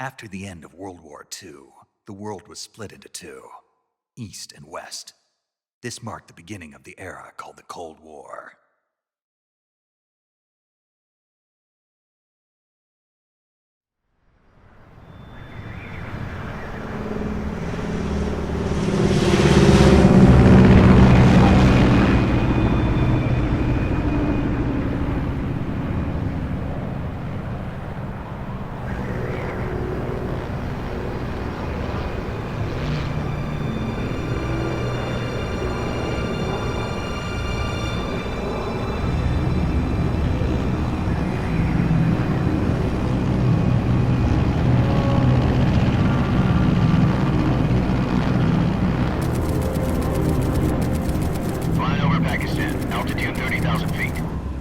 After the end of World War II, the world was split into two, East and West. This marked the beginning of the era called the Cold War.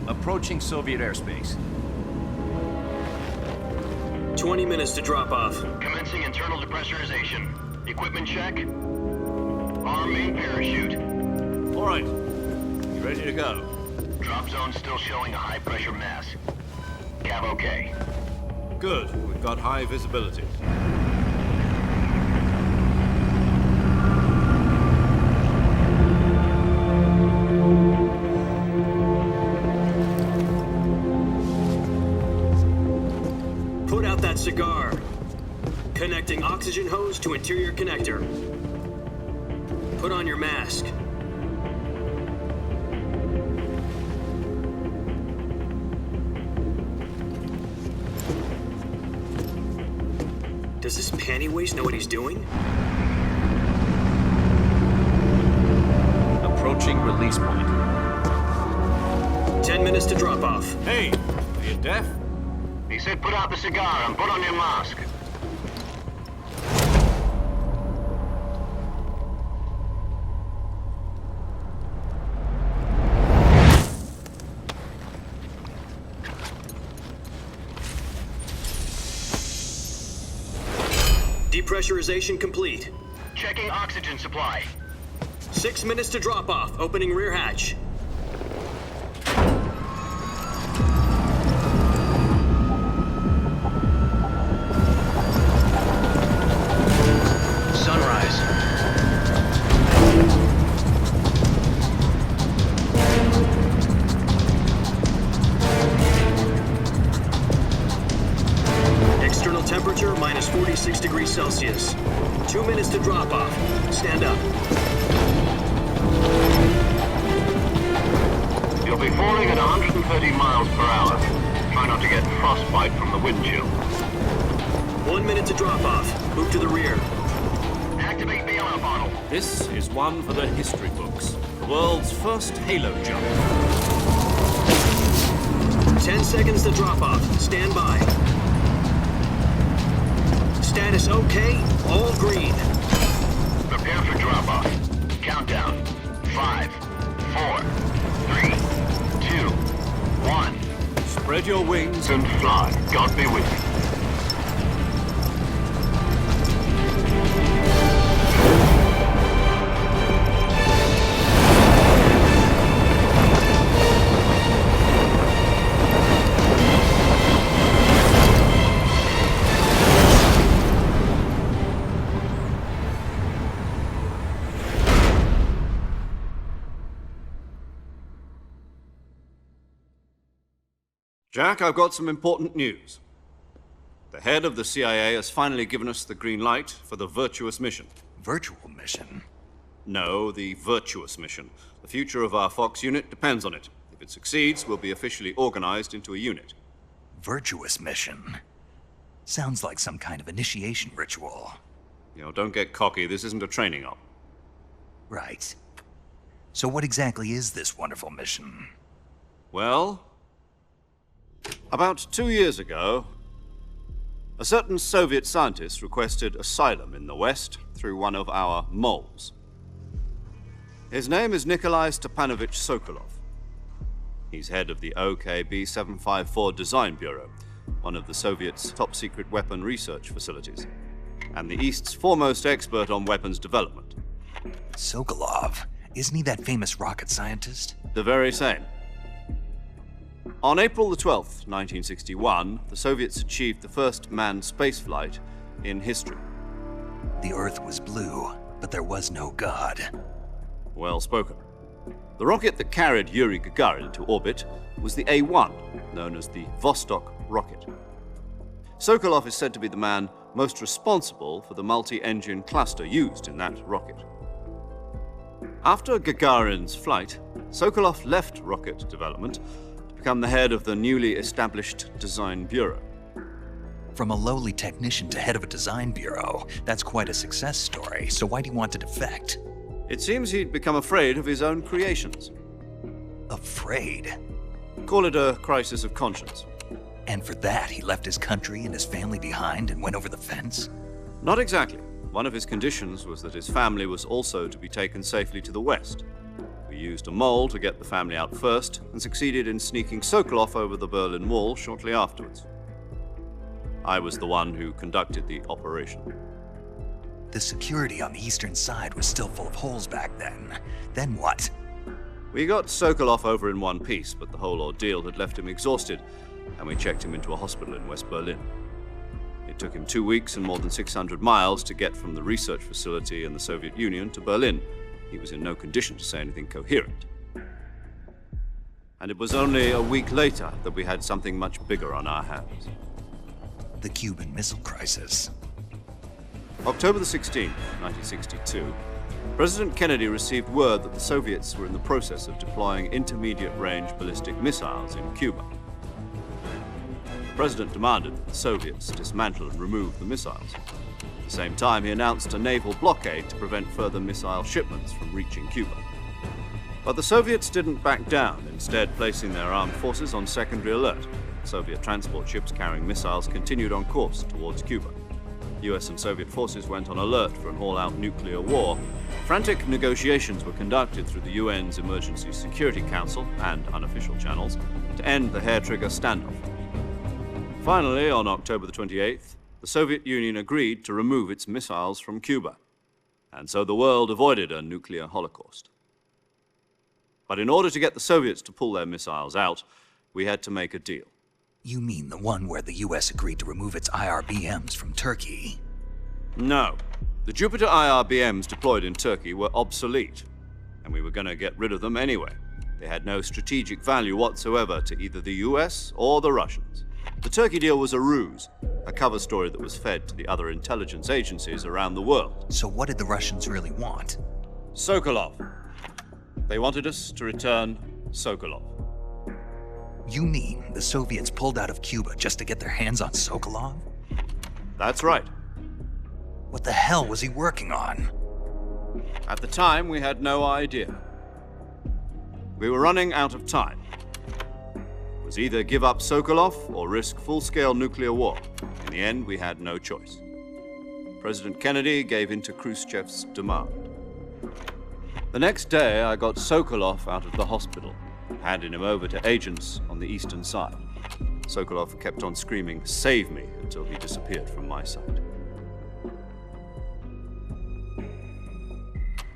Approaching Soviet airspace. 20 minutes to drop off. Commencing internal depressurization. Equipment check. Arm main parachute. All right. You ready to go? Drop zone still showing a high pressure mass. Cav okay. Good. We've got high visibility. Put out that cigar. Connecting oxygen hose to interior connector. Put on your mask. Does this panty waste know what he's doing? Approaching release point. 10 minutes to drop off. Hey, are you deaf? He said put out the cigar and put on your mask. Depressurization complete. Checking oxygen supply. 6 minutes to drop off. Opening rear hatch. Sunrise. External temperature minus 46 degrees Celsius. 2 minutes to drop off. Stand up. You'll be falling at 130 miles per hour. Try not to get frostbite from the wind chill. 1 minute to drop off. Move to the rear. Activate bailout bottle. This is one for the history books. The world's first halo jump. 10 seconds to drop off. Stand by. Status okay. All green. Prepare for drop-off. Countdown. 5, 4, 3, 2, 1. Spread your wings And fly. God be with you. Jack, I've got some important news. The head of the CIA has finally given us the green light for the virtuous mission. Virtual mission? No, the virtuous mission. The future of our Fox unit depends on it. If it succeeds, we'll be officially organized into a unit. Virtuous mission? Sounds like some kind of initiation ritual. You know, don't get cocky. This isn't a training op. Right. So what exactly is this wonderful mission? Well, about 2 years ago, a certain Soviet scientist requested asylum in the West through one of our moles. His name is Nikolai Stepanovich Sokolov. He's head of the OKB 754 Design Bureau, one of the Soviets' top-secret weapon research facilities, and the East's foremost expert on weapons development. Sokolov? Isn't he that famous rocket scientist? The very same. On April the 12th, 1961, the Soviets achieved the first manned spaceflight in history. The Earth was blue, but there was no God. Well spoken. The rocket that carried Yuri Gagarin to orbit was the A-1, known as the Vostok rocket. Sokolov is said to be the man most responsible for the multi-engine cluster used in that rocket. After Gagarin's flight, Sokolov left rocket development to become the head of the newly established Design Bureau. From a lowly technician to head of a design bureau, that's quite a success story, so why'd he want to defect? It seems he'd become afraid of his own creations. Afraid? Call it a crisis of conscience. And for that, he left his country and his family behind and went over the fence? Not exactly. One of his conditions was that his family was also to be taken safely to the west. We used a mole to get the family out first and succeeded in sneaking Sokolov over the Berlin Wall shortly afterwards. I was the one who conducted the operation. The security on the eastern side was still full of holes back then. Then what? We got Sokolov over in one piece, but the whole ordeal had left him exhausted, and we checked him into a hospital in West Berlin. It took him 2 weeks and more than 600 miles to get from the research facility in the Soviet Union to Berlin. He was in no condition to say anything coherent. And it was only a week later that we had something much bigger on our hands. The Cuban Missile Crisis. October the 16th, 1962, President Kennedy received word that the Soviets were in the process of deploying intermediate-range ballistic missiles in Cuba. The President demanded that the Soviets dismantle and remove the missiles. At the same time, he announced a naval blockade to prevent further missile shipments from reaching Cuba. But the Soviets didn't back down, instead placing their armed forces on secondary alert. Soviet transport ships carrying missiles continued on course towards Cuba. US and Soviet forces went on alert for an all-out nuclear war. Frantic negotiations were conducted through the UN's Emergency Security Council and unofficial channels to end the hair-trigger standoff. Finally, on October the 28th, the Soviet Union agreed to remove its missiles from Cuba, and so the world avoided a nuclear holocaust. But in order to get the Soviets to pull their missiles out, we had to make a deal. You mean the one where the US agreed to remove its IRBMs from Turkey? No. The Jupiter IRBMs deployed in Turkey were obsolete, and we were going to get rid of them anyway. They had no strategic value whatsoever to either the US or the Russians. The Turkey deal was a ruse, a cover story that was fed to the other intelligence agencies around the world. So what did the Russians really want? Sokolov. They wanted us to return Sokolov. You mean the Soviets pulled out of Cuba just to get their hands on Sokolov? That's right. What the hell was he working on? At the time, we had no idea. We were running out of time. It was either give up Sokolov or risk full-scale nuclear war. In the end, we had no choice. President Kennedy gave in to Khrushchev's demand. The next day, I got Sokolov out of the hospital, handing him over to agents on the eastern side. Sokolov kept on screaming, "Save me," until he disappeared from my sight.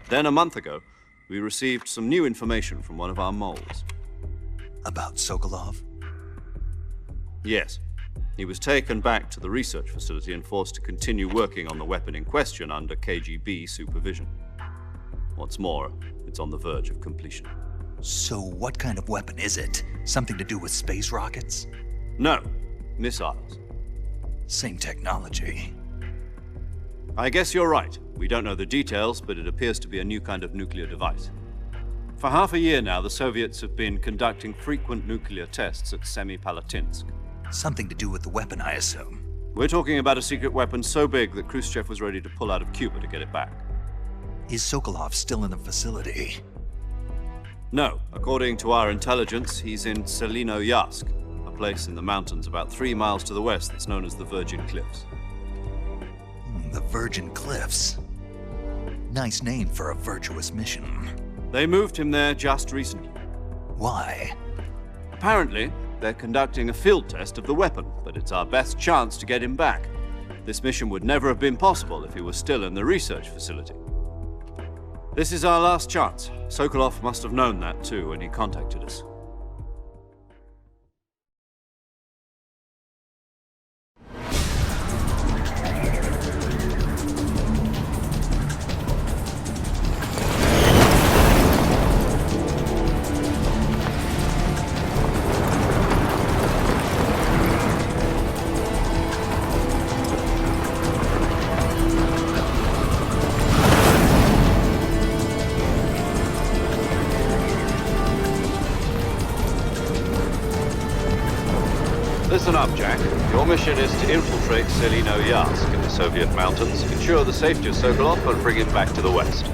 Then a month ago, we received some new information from one of our moles. About Sokolov? Yes. He was taken back to the research facility and forced to continue working on the weapon in question under KGB supervision. What's more, it's on the verge of completion. So what kind of weapon is it? Something to do with space rockets? No, missiles. Same technology. I guess you're right. We don't know the details, but it appears to be a new kind of nuclear device. For half a year now, the Soviets have been conducting frequent nuclear tests at Semipalatinsk. Something to do with the weapon, I assume. We're talking about a secret weapon so big that Khrushchev was ready to pull out of Cuba to get it back. Is Sokolov still in the facility? No. According to our intelligence, he's in Selinoyarsk, a place in the mountains about 3 miles to the west that's known as the Virgin Cliffs. The Virgin Cliffs. Nice name for a virtuous mission. They moved him there just recently. Why? Apparently, they're conducting a field test of the weapon, but it's our best chance to get him back. This mission would never have been possible if he was still in the research facility. This is our last chance. Sokolov must have known that too when he contacted us. Listen up, Jack. Your mission is to infiltrate Selino Yask in the Soviet mountains, ensure the safety of Sokolov, and bring him back to the West.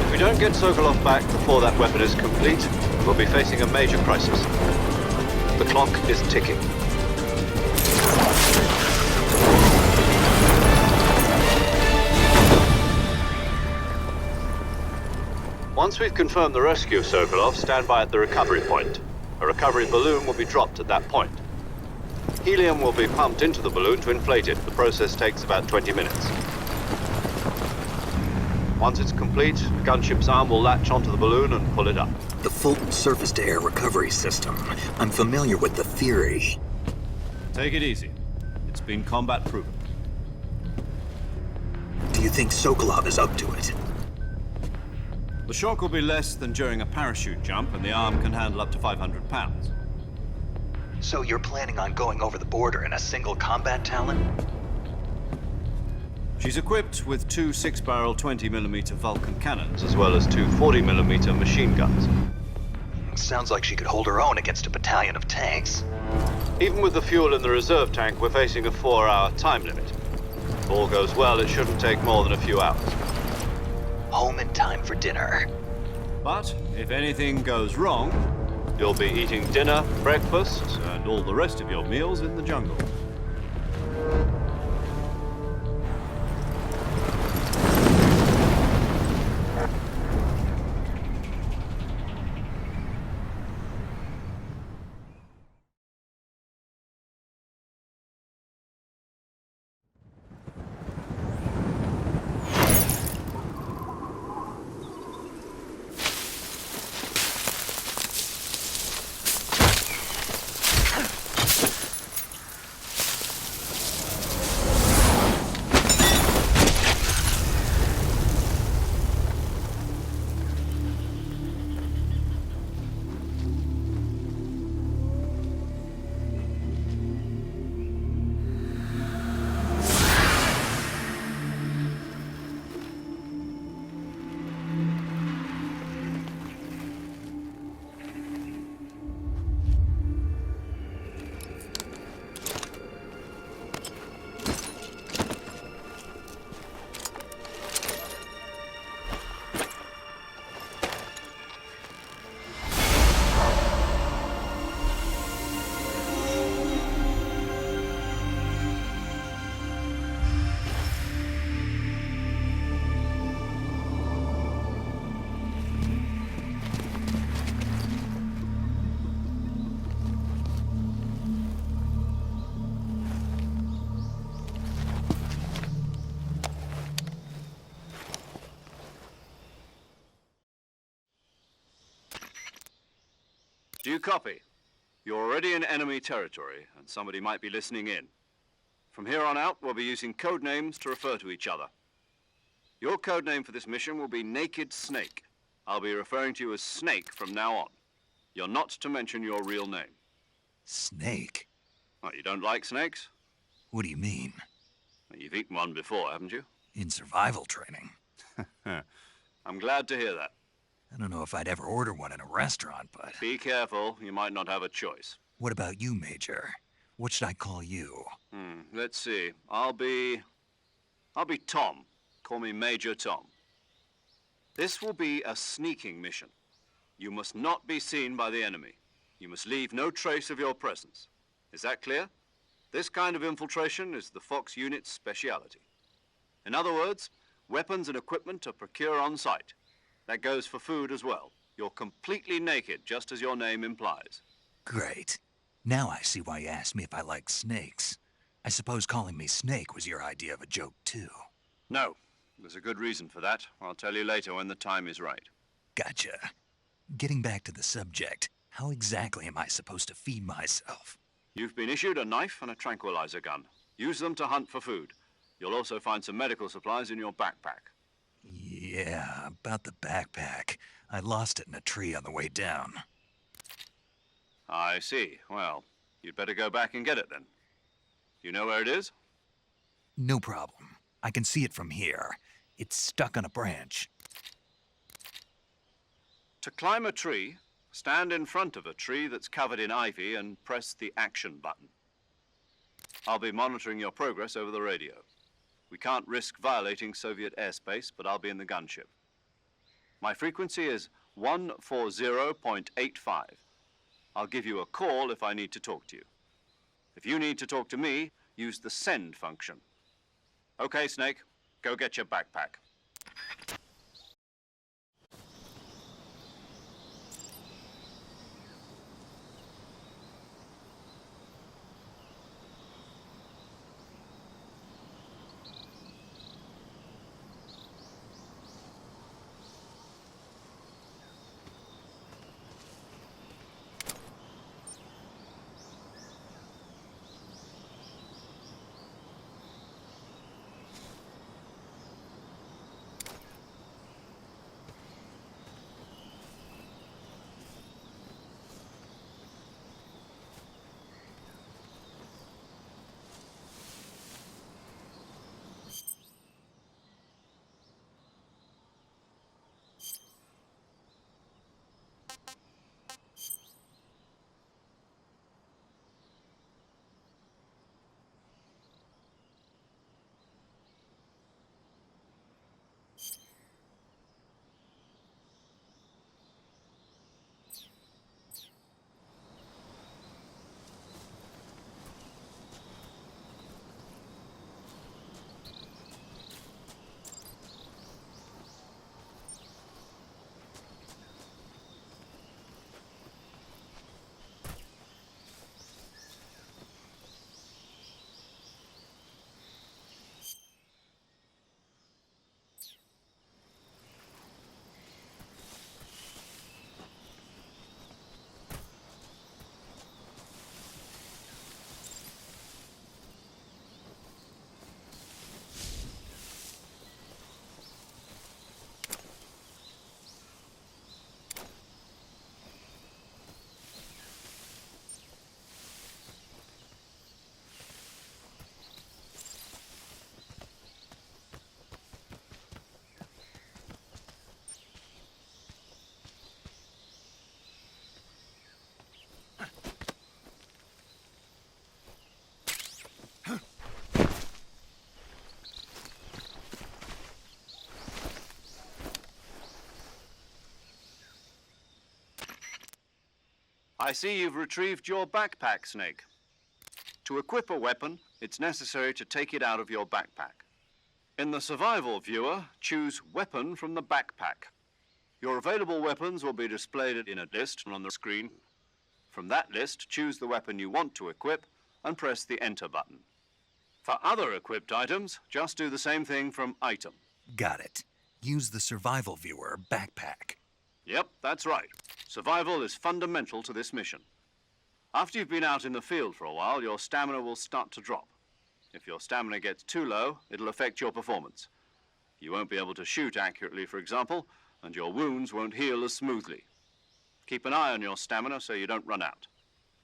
If we don't get Sokolov back before that weapon is complete, we'll be facing a major crisis. The clock is ticking. Once we've confirmed the rescue of Sokolov, stand by at the recovery point. A recovery balloon will be dropped at that point. Helium will be pumped into the balloon to inflate it. The process takes about 20 minutes. Once it's complete, the gunship's arm will latch onto the balloon and pull it up. The Fulton surface-to-air recovery system. I'm familiar with the theory. Take it easy. It's been combat proven. Do you think Sokolov is up to it? The shock will be less than during a parachute jump, and the arm can handle up to 500 pounds. So you're planning on going over the border in a single combat Talon? She's equipped with two 6-barrel 20mm Vulcan cannons, as well as two 40mm machine guns. Sounds like she could hold her own against a battalion of tanks. Even with the fuel in the reserve tank, we're facing a 4-hour time limit. If all goes well, it shouldn't take more than a few hours. Home in time for dinner. But if anything goes wrong, you'll be eating dinner, breakfast, and all the rest of your meals in the jungle. Do you copy? You're already in enemy territory, and somebody might be listening in. From here on out, we'll be using code names to refer to each other. Your code name for this mission will be Naked Snake. I'll be referring to you as Snake from now on. You're not to mention your real name. Snake? Oh, you don't like snakes? What do you mean? Well, you've eaten one before, haven't you? In survival training. I'm glad to hear that. I don't know if I'd ever order one in a restaurant, but... Be careful, you might not have a choice. What about you, Major? What should I call you? Let's see. I'll be Tom. Call me Major Tom. This will be a sneaking mission. You must not be seen by the enemy. You must leave no trace of your presence. Is that clear? This kind of infiltration is the Fox unit's speciality. In other words, weapons and equipment are procured on site. That goes for food as well. You're completely naked, just as your name implies. Great. Now I see why you asked me if I like snakes. I suppose calling me Snake was your idea of a joke, too. No. There's a good reason for that. I'll tell you later when the time is right. Gotcha. Getting back to the subject, how exactly am I supposed to feed myself? You've been issued a knife and a tranquilizer gun. Use them to hunt for food. You'll also find some medical supplies in your backpack. Yeah, about the backpack. I lost it in a tree on the way down. I see. Well, you'd better go back and get it then. You know where it is? No problem. I can see it from here. It's stuck on a branch. To climb a tree, stand in front of a tree that's covered in ivy and press the action button. I'll be monitoring your progress over the radio. We can't risk violating Soviet airspace, but I'll be in the gunship. My frequency is 140.85. I'll give you a call if I need to talk to you. If you need to talk to me, use the send function. Okay, Snake, go get your backpack. I see you've retrieved your backpack, Snake. To equip a weapon, it's necessary to take it out of your backpack. In the survival viewer, choose Weapon from the backpack. Your available weapons will be displayed in a list on the screen. From that list, choose the weapon you want to equip and press the Enter button. For other equipped items, just do the same thing from Item. Got it. Use the survival viewer backpack. Yep, that's right. Survival is fundamental to this mission. After you've been out in the field for a while, your stamina will start to drop. If your stamina gets too low, it'll affect your performance. You won't be able to shoot accurately, for example, and your wounds won't heal as smoothly. Keep an eye on your stamina so you don't run out.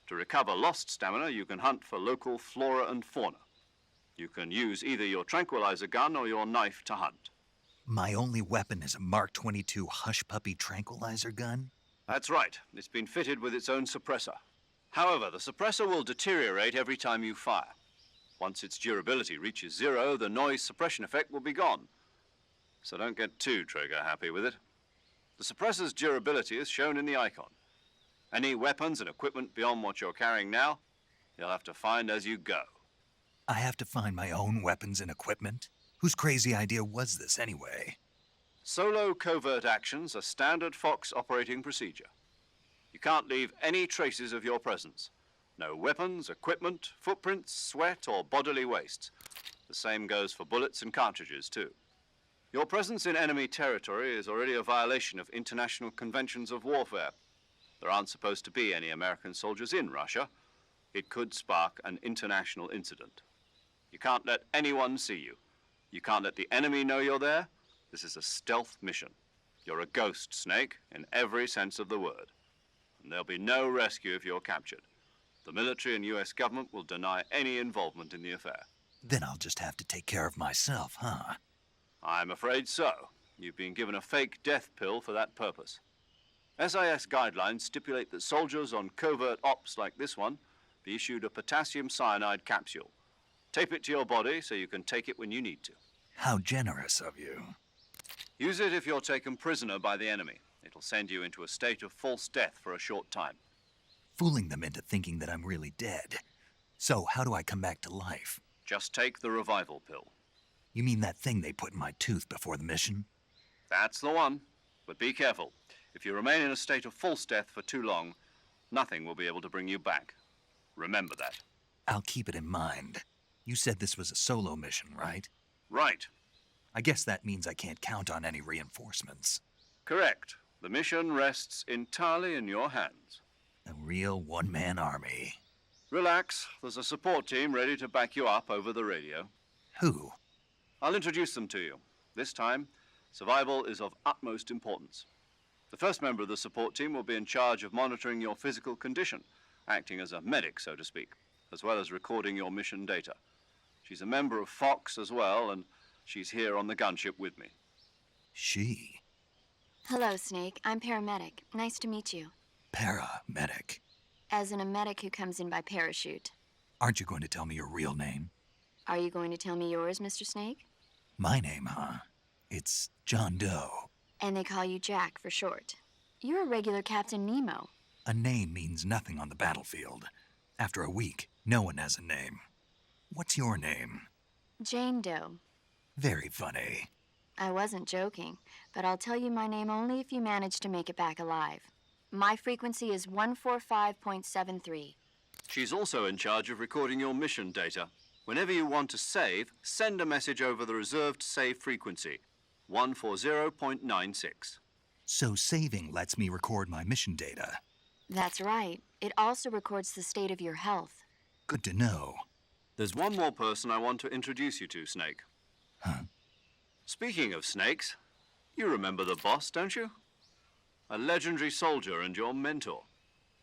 To recover lost stamina, you can hunt for local flora and fauna. You can use either your tranquilizer gun or your knife to hunt. My only weapon is a Mark 22 Hush Puppy tranquilizer gun? That's right. It's been fitted with its own suppressor. However, the suppressor will deteriorate every time you fire. Once its durability reaches 0, the noise suppression effect will be gone. So don't get too trigger happy with it. The suppressor's durability is shown in the icon. Any weapons and equipment beyond what you're carrying now, you'll have to find as you go. I have to find my own weapons and equipment? Whose crazy idea was this anyway? Solo covert actions are standard Fox operating procedure. You can't leave any traces of your presence. No weapons, equipment, footprints, sweat, or bodily waste. The same goes for bullets and cartridges, too. Your presence in enemy territory is already a violation of international conventions of warfare. There aren't supposed to be any American soldiers in Russia. It could spark an international incident. You can't let anyone see you. You can't let the enemy know you're there. This is a stealth mission. You're a ghost, Snake, in every sense of the word. And there'll be no rescue if you're captured. The military and US government will deny any involvement in the affair. Then I'll just have to take care of myself, huh? I'm afraid so. You've been given a fake death pill for that purpose. SIS guidelines stipulate that soldiers on covert ops like this one be issued a potassium cyanide capsule. Tape it to your body so you can take it when you need to. How generous of you. Use it if you're taken prisoner by the enemy. It'll send you into a state of false death for a short time. Fooling them into thinking that I'm really dead. So, how do I come back to life? Just take the revival pill. You mean that thing they put in my tooth before the mission? That's the one. But be careful. If you remain in a state of false death for too long, nothing will be able to bring you back. Remember that. I'll keep it in mind. You said this was a solo mission, right? Right. I guess that means I can't count on any reinforcements. Correct. The mission rests entirely in your hands. A real one-man army. Relax. There's a support team ready to back you up over the radio. Who? I'll introduce them to you. This time, survival is of utmost importance. The first member of the support team will be in charge of monitoring your physical condition, acting as a medic, so to speak, as well as recording your mission data. She's a member of Fox as well, and she's here on the gunship with me. She? Hello, Snake. I'm paramedic. Nice to meet you. Paramedic. As in a medic who comes in by parachute. Aren't you going to tell me your real name? Are you going to tell me yours, Mr. Snake? My name, huh? It's John Doe. And they call you Jack for short. You're a regular Captain Nemo. A name means nothing on the battlefield. After a week, no one has a name. What's your name? Jane Doe. Very funny. I wasn't joking, but I'll tell you my name only if you manage to make it back alive. My frequency is 145.73. She's also in charge of recording your mission data. Whenever you want to save, send a message over the reserved save frequency, 140.96. So saving lets me record my mission data. That's right. It also records the state of your health. Good to know. There's one more person I want to introduce you to, Snake. Huh? Speaking of snakes, you remember the boss, don't you? A legendary soldier and your mentor.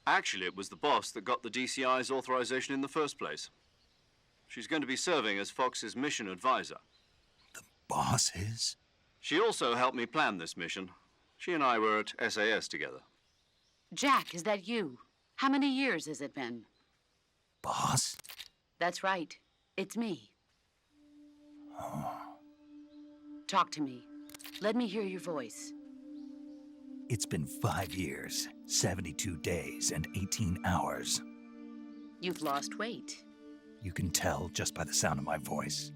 Actually, it was the boss that got the DCI's authorization in the first place. She's going to be serving as Fox's mission advisor. The boss is? She also helped me plan this mission. She and I were at SAS together. Jack, is that you? How many years has it been? Boss? That's right. It's me. Talk to me. Let me hear your voice. It's been 5 years, 72 days, and 18 hours. You've lost weight. You can tell just by the sound of my voice.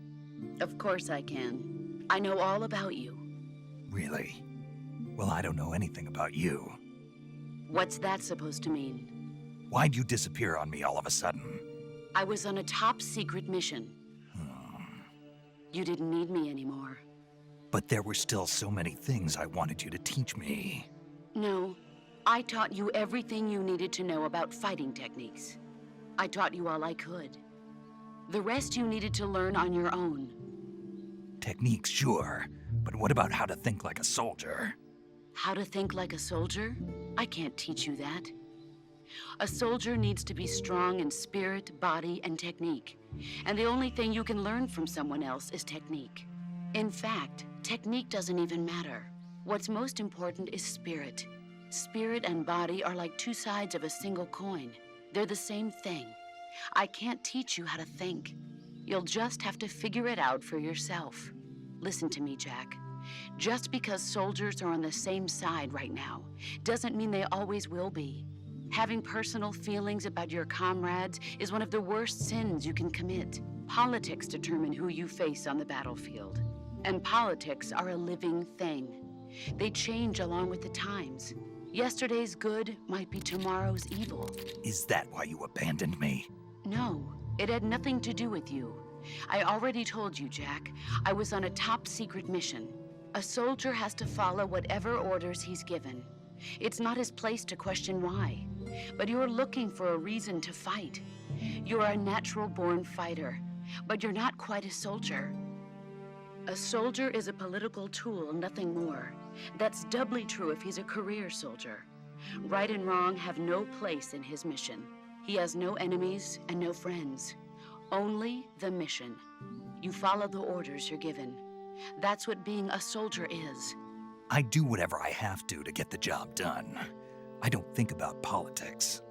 Of course I can. I know all about you. Really? Well, I don't know anything about you. What's that supposed to mean? Why'd you disappear on me all of a sudden? I was on a top-secret mission. You didn't need me anymore. But there were still so many things I wanted you to teach me. No, I taught you everything you needed to know about fighting techniques. I taught you all I could. The rest you needed to learn on your own. Techniques, sure. But what about how to think like a soldier? How to think like a soldier? I can't teach you that. A soldier needs to be strong in spirit, body, and technique. And the only thing you can learn from someone else is technique. In fact, technique doesn't even matter. What's most important is spirit. Spirit and body are like two sides of a single coin. They're the same thing. I can't teach you how to think. You'll just have to figure it out for yourself. Listen to me, Jack. Just because soldiers are on the same side right now doesn't mean they always will be. Having personal feelings about your comrades is one of the worst sins you can commit. Politics determine who you face on the battlefield. And politics are a living thing. They change along with the times. Yesterday's good might be tomorrow's evil. Is that why you abandoned me? No, it had nothing to do with you. I already told you, Jack. I was on a top-secret mission. A soldier has to follow whatever orders he's given. It's not his place to question why. But you're looking for a reason to fight. You're a natural-born fighter, but you're not quite a soldier. A soldier is a political tool, nothing more. That's doubly true if he's a career soldier. Right and wrong have no place in his mission. He has no enemies and no friends. Only the mission. You follow the orders you're given. That's what being a soldier is. I do whatever I have to get the job done. I don't think about politics.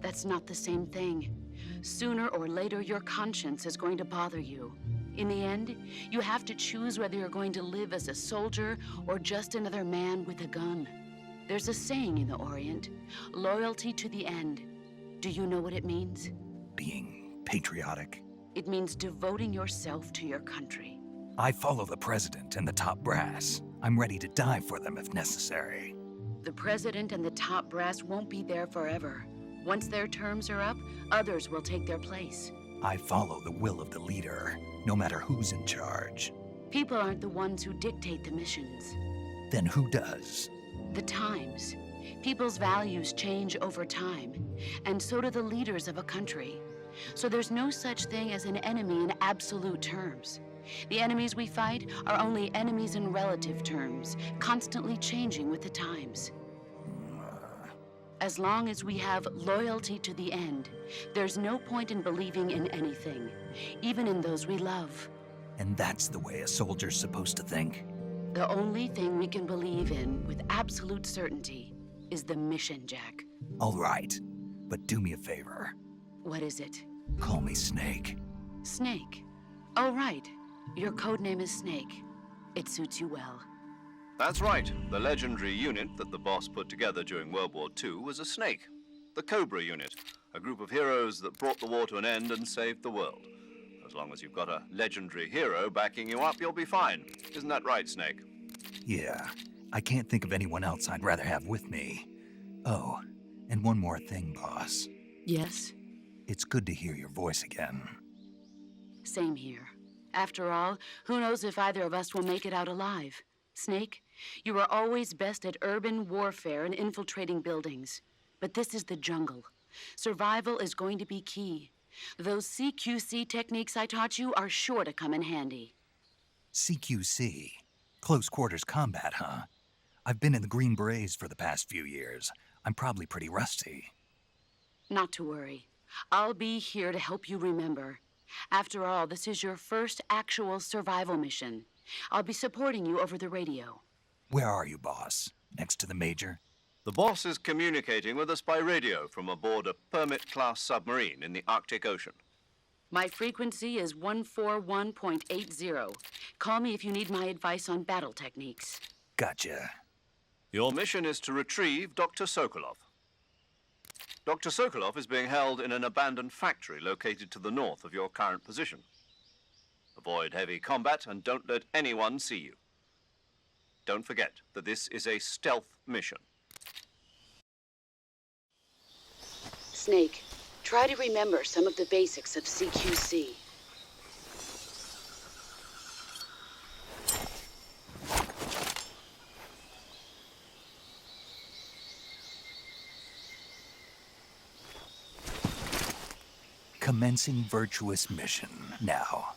That's not the same thing. Sooner or later, your conscience is going to bother you. In the end, you have to choose whether you're going to live as a soldier or just another man with a gun. There's a saying in the Orient, loyalty to the end. Do you know what it means? Being patriotic. It means devoting yourself to your country. I follow the president and the top brass. I'm ready to die for them if necessary. The president and the top brass won't be there forever. Once their terms are up, others will take their place. I follow the will of the leader, no matter who's in charge. People aren't the ones who dictate the missions. Then who does? The times. People's values change over time, and so do the leaders of a country. So there's no such thing as an enemy in absolute terms. The enemies we fight are only enemies in relative terms, constantly changing with the times. As long as we have loyalty to the end, there's no point in believing in anything, even in those we love. And that's the way a soldier's supposed to think? The only thing we can believe in with absolute certainty is the mission, Jack. All right, but do me a favor. What is it? Call me Snake. Snake. Oh, right. Your code name is Snake. It suits you well. That's right. The legendary unit that the boss put together during World War II was a snake. The Cobra unit, a group of heroes that brought the war to an end and saved the world. As long as you've got a legendary hero backing you up, you'll be fine. Isn't that right, Snake? Yeah, I can't think of anyone else I'd rather have with me. Oh, and one more thing, boss. Yes? It's good to hear your voice again. Same here. After all, who knows if either of us will make it out alive? Snake, you are always best at urban warfare and infiltrating buildings. But this is the jungle. Survival is going to be key. Those CQC techniques I taught you are sure to come in handy. CQC? Close quarters combat, huh? I've been in the Green Berets for the past few years. I'm probably pretty rusty. Not to worry. I'll be here to help you remember. After all, this is your first actual survival mission. I'll be supporting you over the radio. Where are you, boss? Next to the Major? The boss is communicating with us by radio from aboard a Permit-class submarine in the Arctic Ocean. My frequency is 141.80. Call me if you need my advice on battle techniques. Gotcha. Your mission is to retrieve Dr. Sokolov. Dr. Sokolov is being held in an abandoned factory located to the north of your current position. Avoid heavy combat and don't let anyone see you. Don't forget that this is a stealth mission. Snake, try to remember some of the basics of CQC. Commencing virtuous mission now.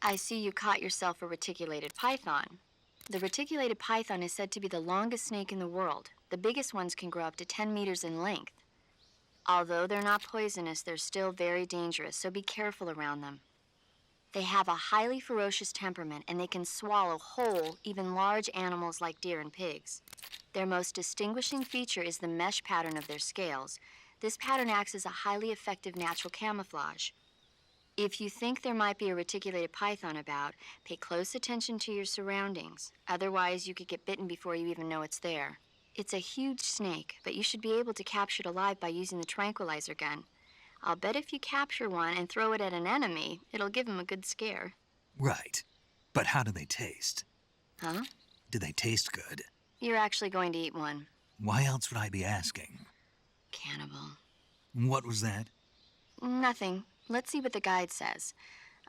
I see you caught yourself a reticulated python. The reticulated python is said to be the longest snake in the world. The biggest ones can grow up to 10 meters in length. Although they're not poisonous, they're still very dangerous, so be careful around them. They have a highly ferocious temperament, and they can swallow whole, even large animals like deer and pigs. Their most distinguishing feature is the mesh pattern of their scales. This pattern acts as a highly effective natural camouflage. If you think there might be a reticulated python about, pay close attention to your surroundings. Otherwise, you could get bitten before you even know it's there. It's a huge snake, but you should be able to capture it alive by using the tranquilizer gun. I'll bet if you capture one and throw it at an enemy, it'll give him a good scare. Right. But how do they taste? Huh? Do they taste good? You're actually going to eat one. Why else would I be asking? Cannibal. What was that? Nothing. Let's see what the guide says.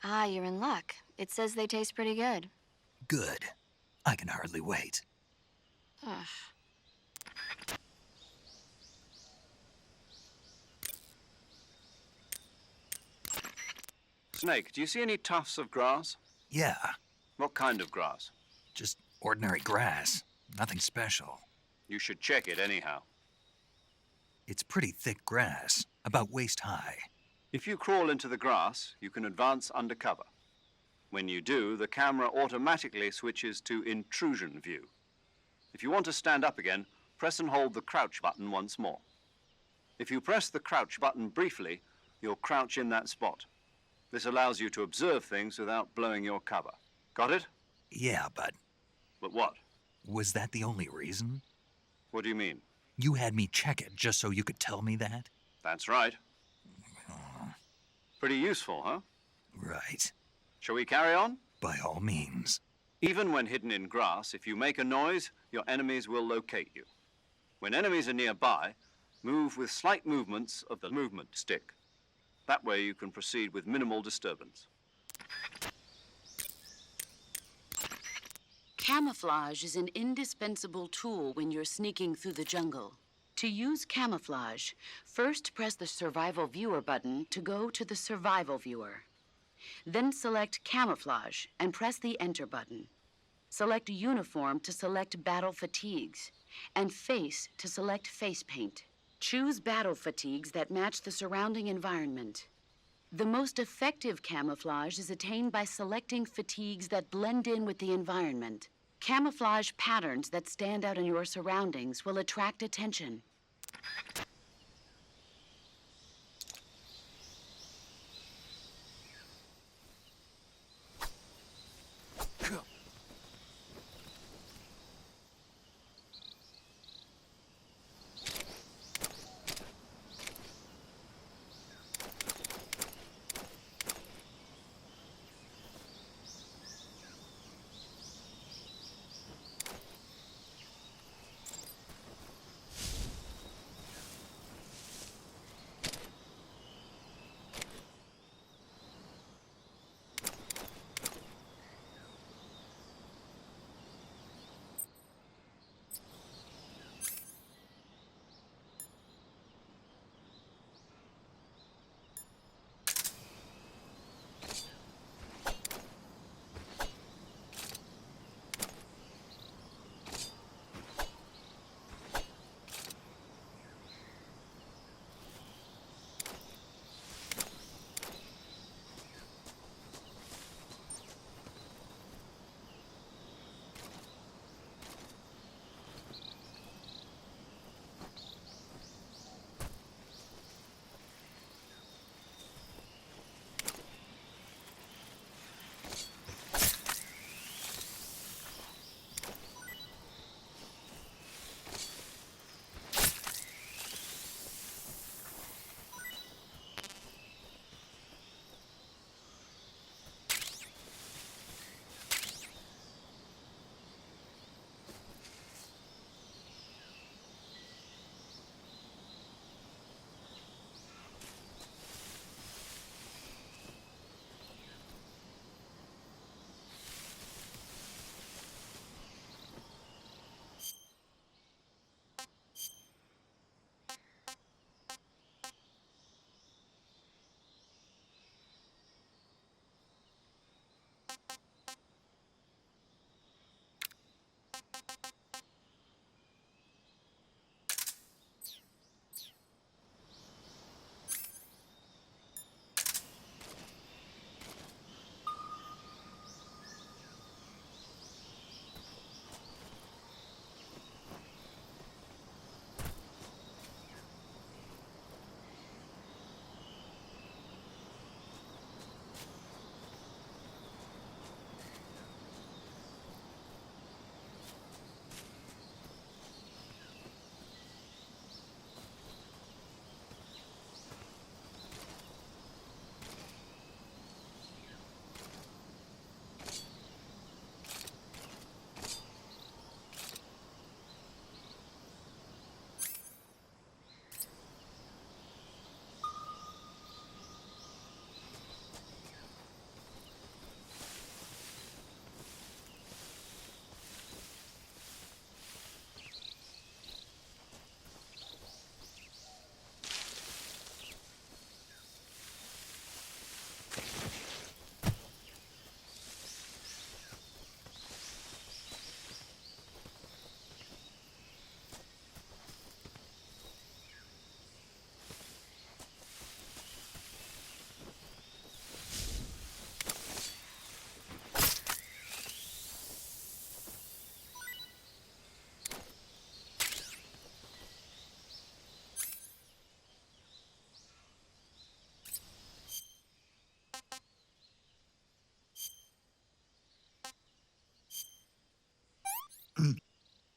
Ah, you're in luck. It says they taste pretty good. Good. I can hardly wait. Ugh. Snake, do you see any tufts of grass? Yeah, What kind of grass? just ordinary grass. Nothing special. You should check it anyhow. It's pretty thick grass, about waist high. If you crawl into the grass, you can advance under cover. When you do, the camera automatically switches to intrusion view. If you want to stand up again, press and hold the crouch button once more. If you press the crouch button briefly, you'll crouch in that spot. This allows you to observe things without blowing your cover. Got it? Yeah, but But what? was that the only reason? What do you mean? You had me check it just so you could tell me that? That's right. Pretty useful, huh? Right. Shall we carry on? By all means. Even when hidden in grass, if you make a noise, your enemies will locate you. When enemies are nearby, move with slight movements of the movement stick. That way you can proceed with minimal disturbance. Camouflage is an indispensable tool when you're sneaking through the jungle. To use camouflage, first press the Survival Viewer button to go to the Survival Viewer. Then select Camouflage and press the Enter button. Select Uniform to select Battle Fatigues, and Face to select Face Paint. Choose battle fatigues that match the surrounding environment. The most effective camouflage is attained by selecting fatigues that blend in with the environment. Camouflage patterns that stand out in your surroundings will attract attention.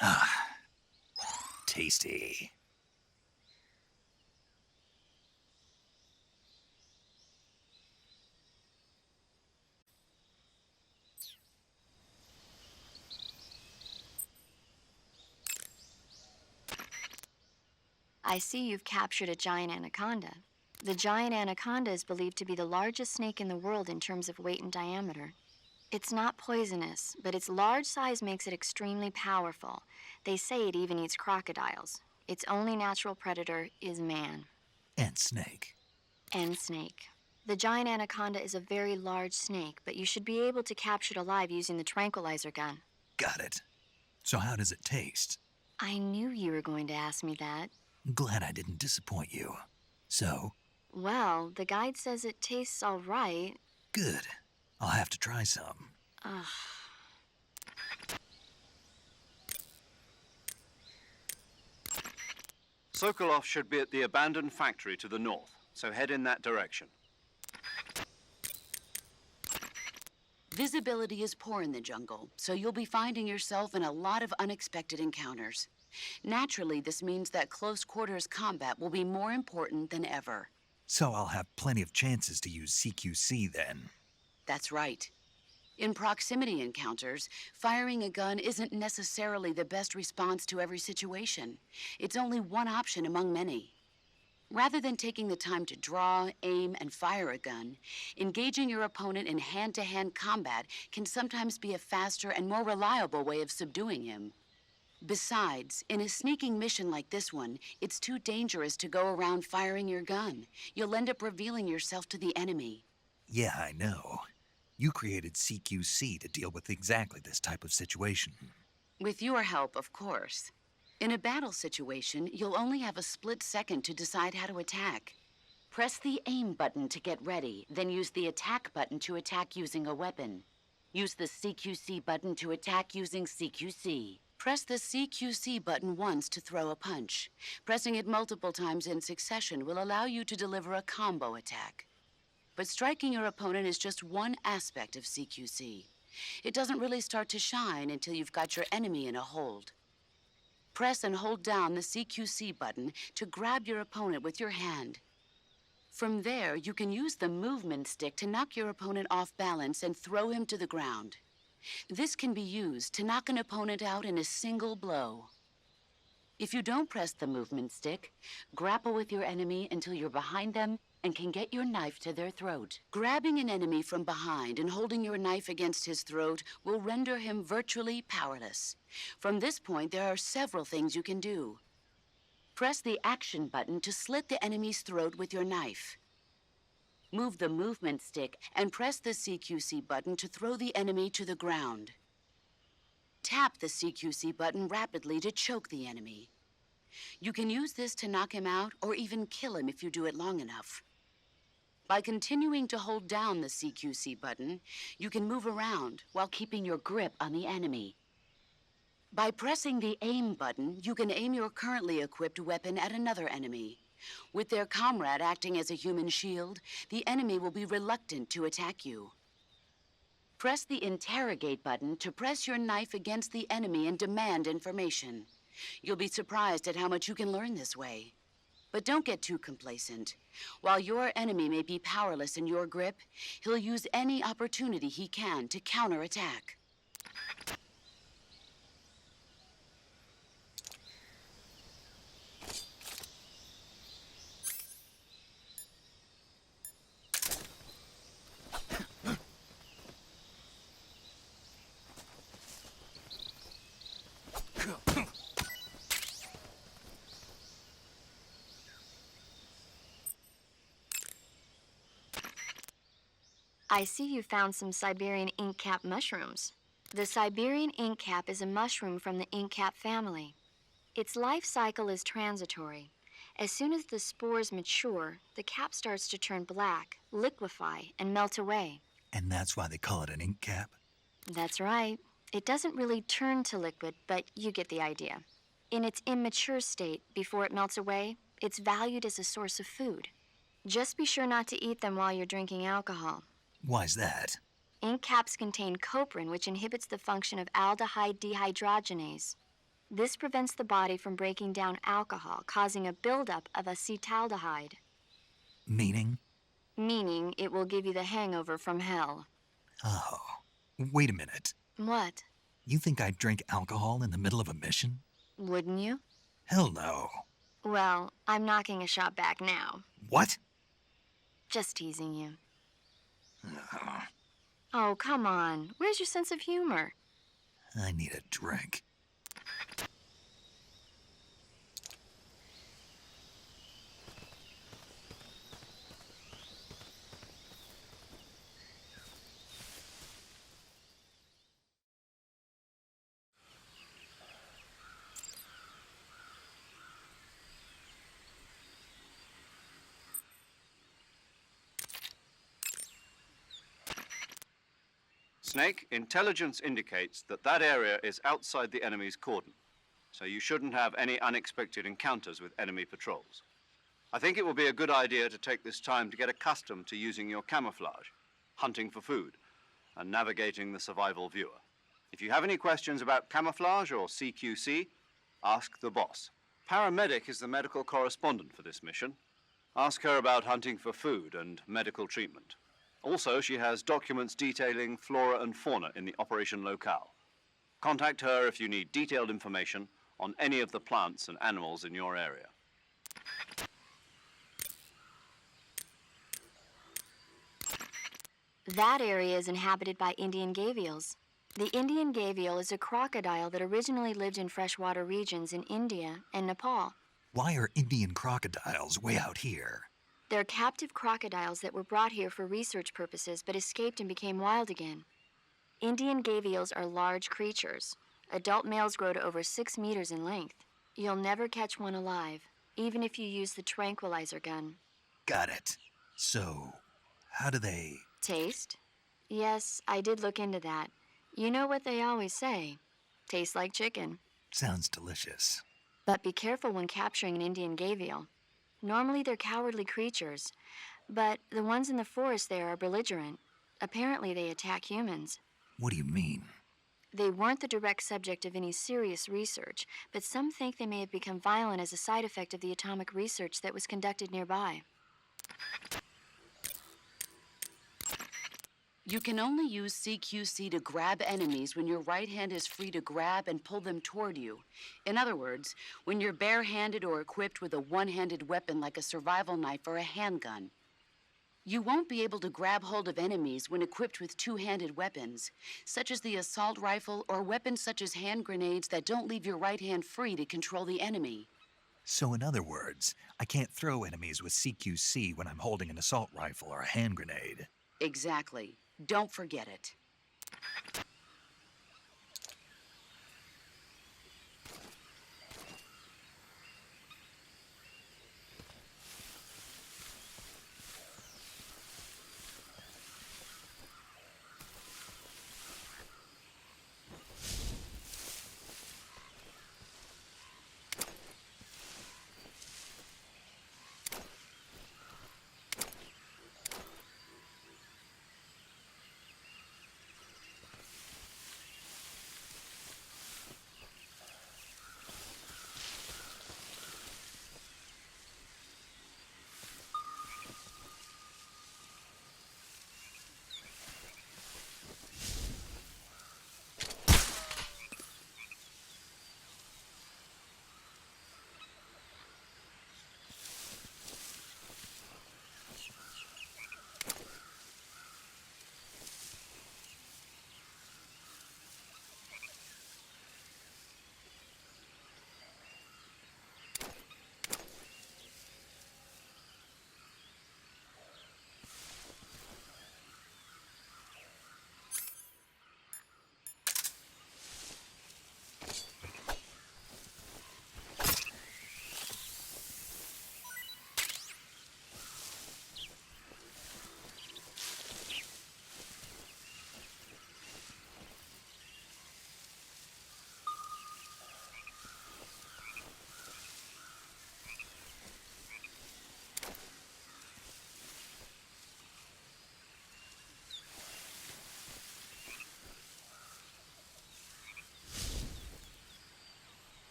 Ah, tasty. I see you've captured a giant anaconda. The giant anaconda is believed to be the largest snake in the world in terms of weight and diameter. It's not poisonous, but its large size makes it extremely powerful. They say it even eats crocodiles. Its only natural predator is man. And snake. And snake. The giant anaconda is a very large snake, but you should be able to capture it alive using the tranquilizer gun. Got it. So how does it taste? I knew you were going to ask me that. Glad I didn't disappoint you. So? Well, the guide says it tastes all right. Good. I'll have to try some. Ugh. Sokolov should be at the abandoned factory to the north, so head in that direction. Visibility is poor in the jungle, so you'll be finding yourself in a lot of unexpected encounters. Naturally, this means that close quarters combat will be more important than ever. So I'll have plenty of chances to use CQC then. That's right. In proximity encounters, firing a gun isn't necessarily the best response to every situation. It's only one option among many. Rather than taking the time to draw, aim, and fire a gun, engaging your opponent in hand-to-hand combat can sometimes be a faster and more reliable way of subduing him. Besides, in a sneaking mission like this one, it's too dangerous to go around firing your gun. You'll end up revealing yourself to the enemy. Yeah, I know. You created CQC to deal with exactly this type of situation. With your help, of course. In a battle situation, you'll only have a split second to decide how to attack. Press the aim button to get ready, then use the attack button to attack using a weapon. Use the CQC button to attack using CQC. Press the CQC button once to throw a punch. Pressing it multiple times in succession will allow you to deliver a combo attack. But striking your opponent is just one aspect of CQC. It doesn't really start to shine until you've got your enemy in a hold. Press and hold down the CQC button to grab your opponent with your hand. From there, you can use the movement stick to knock your opponent off balance and throw him to the ground. This can be used to knock an opponent out in a single blow. If you don't press the movement stick, grapple with your enemy until you're behind them and can get your knife to their throat. Grabbing an enemy from behind and holding your knife against his throat will render him virtually powerless. From this point, there are several things you can do. Press the action button to slit the enemy's throat with your knife. Move the movement stick and press the CQC button to throw the enemy to the ground. Tap the CQC button rapidly to choke the enemy. You can use this to knock him out or even kill him if you do it long enough. By continuing to hold down the CQC button, you can move around while keeping your grip on the enemy. By pressing the aim button, you can aim your currently equipped weapon at another enemy. With their comrade acting as a human shield, the enemy will be reluctant to attack you. Press the interrogate button to press your knife against the enemy and demand information. You'll be surprised at how much you can learn this way. But don't get too complacent. While your enemy may be powerless in your grip, he'll use any opportunity he can to counterattack. I see you found some Siberian inkcap mushrooms. The Siberian inkcap is a mushroom from the inkcap family. Its life cycle is transitory. As soon as the spores mature, the cap starts to turn black, liquefy, and melt away. And that's why they call it an ink cap? That's right. It doesn't really turn to liquid, but you get the idea. In its immature state, before it melts away, it's valued as a source of food. Just be sure not to eat them while you're drinking alcohol. Why's that? Ink caps contain coprin, which inhibits the function of aldehyde dehydrogenase. This prevents the body from breaking down alcohol, causing a buildup of acetaldehyde, Meaning? meaning it will give you the hangover from hell. Oh, wait a minute. What? You think I'd drink alcohol in the middle of a mission? Wouldn't you? Hell no. Well, I'm knocking a shot back now. What? Just teasing you. Oh, come on. Where's your sense of humor? I need a drink. Snake, intelligence indicates that that area is outside the enemy's cordon, so you shouldn't have any unexpected encounters with enemy patrols. I think it will be a good idea to take this time to get accustomed to using your camouflage, hunting for food, and navigating the survival viewer. If you have any questions about camouflage or CQC, ask the boss. Paramedic is the medical correspondent for this mission. Ask her about hunting for food and medical treatment. Also, she has documents detailing flora and fauna in the operation locale. Contact her if you need detailed information on any of the plants and animals in your area. That area is inhabited by Indian gavials. The Indian gavial is a crocodile that originally lived in freshwater regions in India and Nepal. Why are Indian crocodiles way out here? They're captive crocodiles that were brought here for research purposes but escaped and became wild again. Indian gavials are large creatures. Adult males grow to over 6 meters in length. You'll never catch one alive, even if you use the tranquilizer gun. Got it. So, how do they... Taste? Yes, I did look into that. You know what they always say. Tastes like chicken. Sounds delicious. But be careful when capturing an Indian gavial. Normally they're cowardly creatures, but the ones in the forest there are belligerent. Apparently they attack humans. What do you mean? They weren't the direct subject of any serious research, but some think they may have become violent as a side effect of the atomic research that was conducted nearby. You can only use CQC to grab enemies when your right hand is free to grab and pull them toward you. In other words, when you're barehanded or equipped with a one-handed weapon like a survival knife or a handgun. You won't be able to grab hold of enemies when equipped with two-handed weapons, such as the assault rifle or weapons such as hand grenades that don't leave your right hand free to control the enemy. So in other words, I can't throw enemies with CQC when I'm holding an assault rifle or a hand grenade. Exactly. Don't forget it.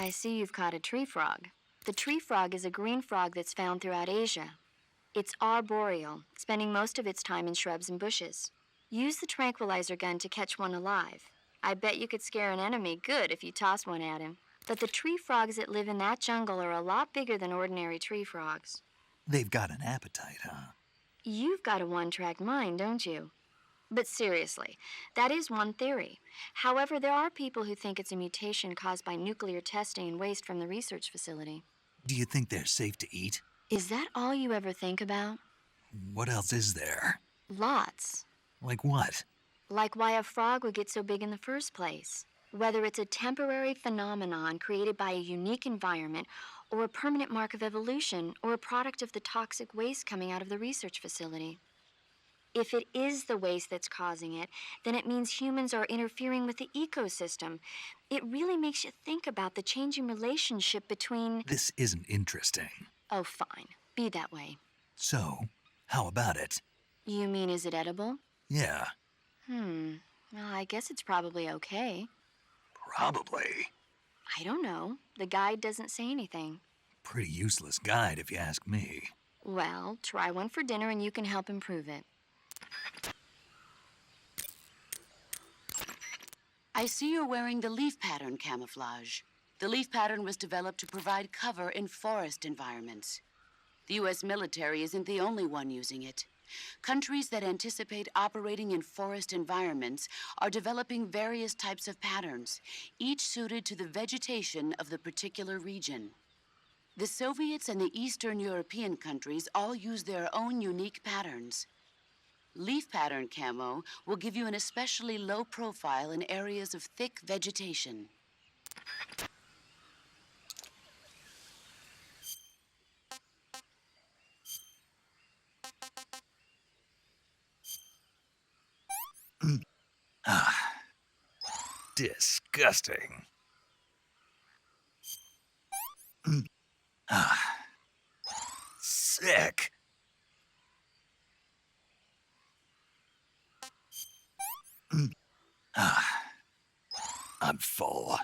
I see you've caught a tree frog. The tree frog is a green frog that's found throughout Asia. It's arboreal, spending most of its time in shrubs and bushes. Use the tranquilizer gun to catch one alive. I bet you could scare an enemy good if you toss one at him. But the tree frogs that live in that jungle are a lot bigger than ordinary tree frogs. They've got an appetite, huh? You've got a one-track mind, don't you? But seriously, that is one theory. However, there are people who think it's a mutation caused by nuclear testing and waste from the research facility. Do you think they're safe to eat? Is that all you ever think about? What else is there? Lots. Like what? Like why a frog would get so big in the first place. Whether it's a temporary phenomenon created by a unique environment, or a permanent mark of evolution, or a product of the toxic waste coming out of the research facility. If it is the waste that's causing it, then it means humans are interfering with the ecosystem. It really makes you think about the changing relationship between... This isn't interesting. Oh, fine. Be that way. So, how about it? You mean, is it edible? Yeah. Well, I guess it's probably okay. Probably. I don't know. The guide doesn't say anything. Pretty useless guide, if you ask me. Well, try one for dinner and you can help improve it. I see you're wearing the leaf pattern camouflage. The leaf pattern was developed to provide cover in forest environments. The U.S. military isn't the only one using it. Countries that anticipate operating in forest environments are developing various types of patterns, each suited to the vegetation of the particular region. The Soviets and the Eastern European countries all use their own unique patterns. Leaf pattern camo will give you an especially low profile in areas of thick vegetation. Disgusting. Sick. I'm full.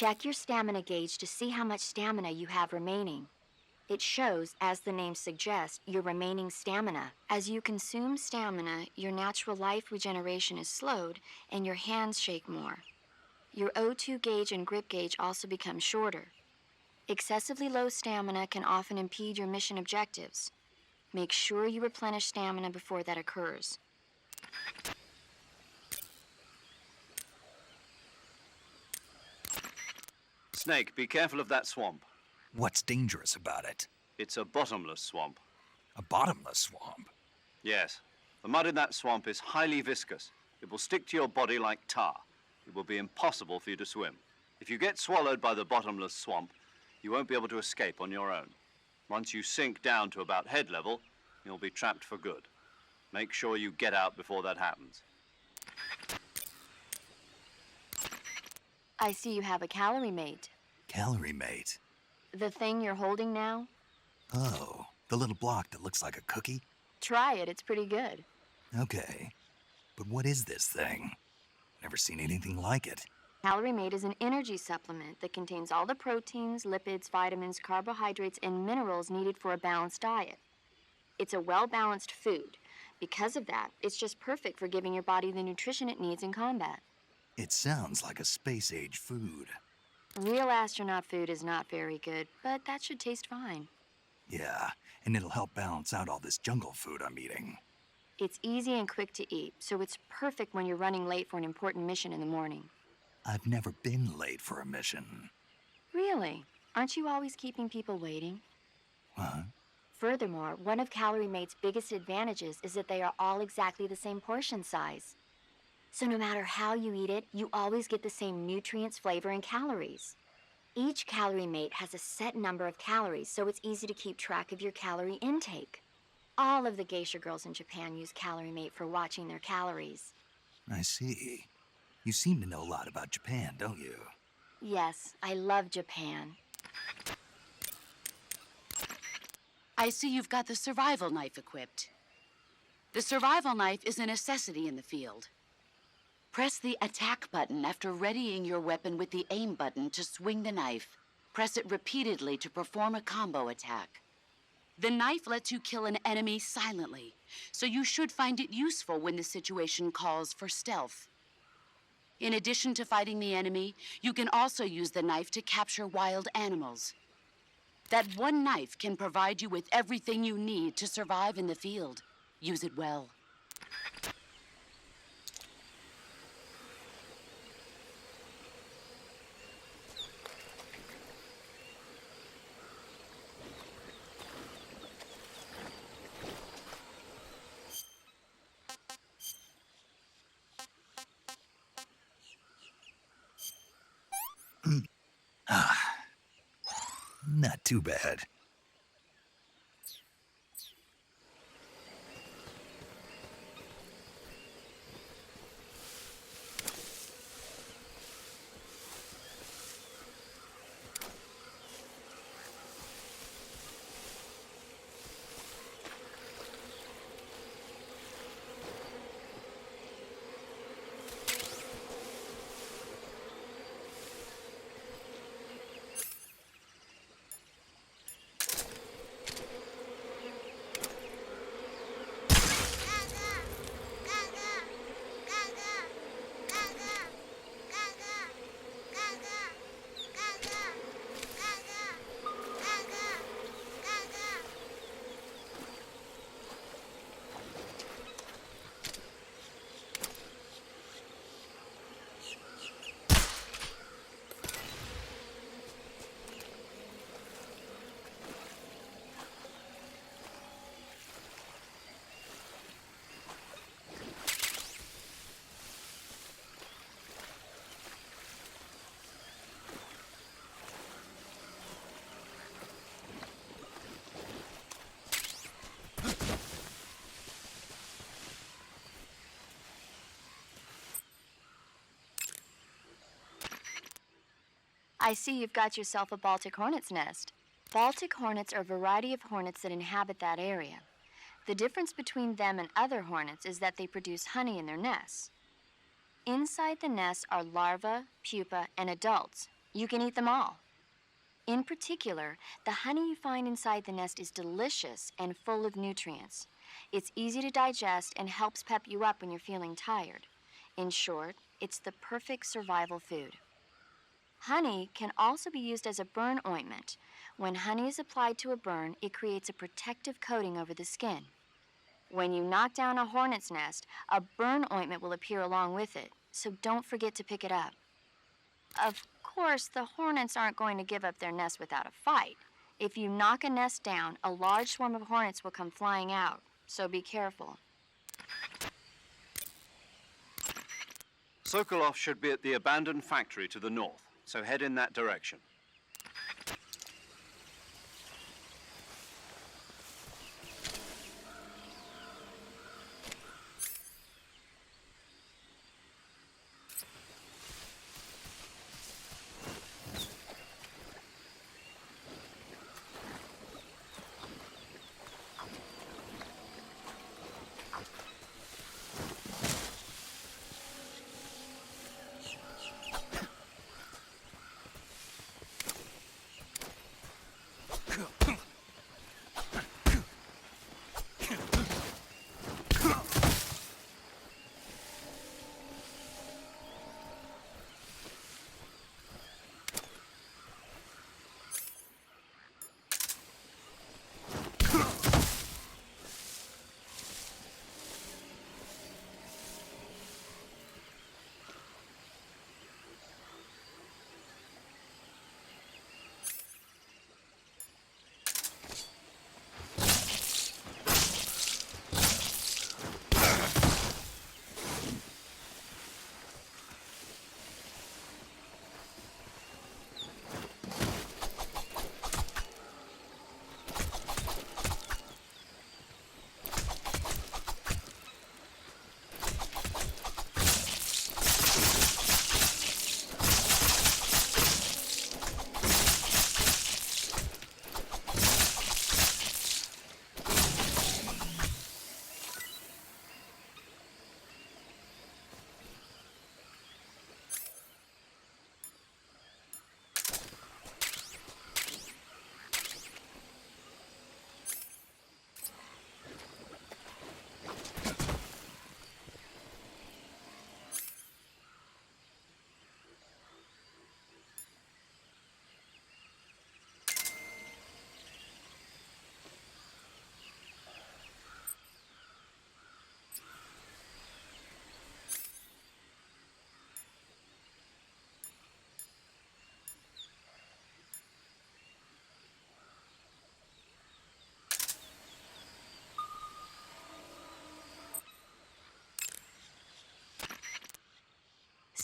Check your stamina gauge to see how much stamina you have remaining. It shows, as the name suggests, your remaining stamina. As you consume stamina, your natural life regeneration is slowed and your hands shake more. Your O2 gauge and grip gauge also become shorter. Excessively low stamina can often impede your mission objectives. Make sure you replenish stamina before that occurs. Snake, be careful of that swamp. What's dangerous about it? It's a bottomless swamp. A bottomless swamp? Yes. The mud in that swamp is highly viscous. It will stick to your body like tar. It will be impossible for you to swim. If you get swallowed by the bottomless swamp, you won't be able to escape on your own. Once you sink down to about head level, you'll be trapped for good. Make sure you get out before that happens. I see you have a calorie mate. Calorie mate? The thing you're holding now? Oh, the little block that looks like a cookie? Try it, it's pretty good. Okay. But what is this thing? Never seen anything like it. Calorie Mate is an energy supplement that contains all the proteins, lipids, vitamins, carbohydrates, and minerals needed for a balanced diet. It's a well-balanced food. Because of that, it's just perfect for giving your body the nutrition it needs in combat. It sounds like a space-age food. Real astronaut food is not very good, but that should taste fine. Yeah, and it'll help balance out all this jungle food I'm eating. It's easy and quick to eat, so it's perfect when you're running late for an important mission in the morning. I've never been late for a mission. Really? Aren't you always keeping people waiting? Huh? Furthermore, one of Calorie Mate's biggest advantages is that they are all exactly the same portion size. So no matter how you eat it, you always get the same nutrients, flavor, and calories. Each Calorie Mate has a set number of calories, so it's easy to keep track of your calorie intake. All of the geisha girls in Japan use Calorie Mate for watching their calories. I see. You seem to know a lot about Japan, don't you? Yes, I love Japan. I see you've got the survival knife equipped. The survival knife is a necessity in the field. Press the attack button after readying your weapon with the aim button to swing the knife. Press it repeatedly to perform a combo attack. The knife lets you kill an enemy silently, so you should find it useful when the situation calls for stealth. In addition to fighting the enemy, you can also use the knife to capture wild animals. That one knife can provide you with everything you need to survive in the field. Use it well. Not too bad. I see you've got yourself a Baltic hornet's nest. Baltic hornets are a variety of hornets that inhabit that area. The difference between them and other hornets is that they produce honey in their nests. Inside the nests are larvae, pupa, and adults. You can eat them all. In particular, the honey you find inside the nest is delicious and full of nutrients. It's easy to digest and helps pep you up when you're feeling tired. In short, it's the perfect survival food. Honey can also be used as a burn ointment. When honey is applied to a burn, it creates a protective coating over the skin. When you knock down a hornet's nest, a burn ointment will appear along with it, so don't forget to pick it up. Of course, the hornets aren't going to give up their nest without a fight. If you knock a nest down, a large swarm of hornets will come flying out, so be careful. Sokolov should be at the abandoned factory to the north, so head in that direction.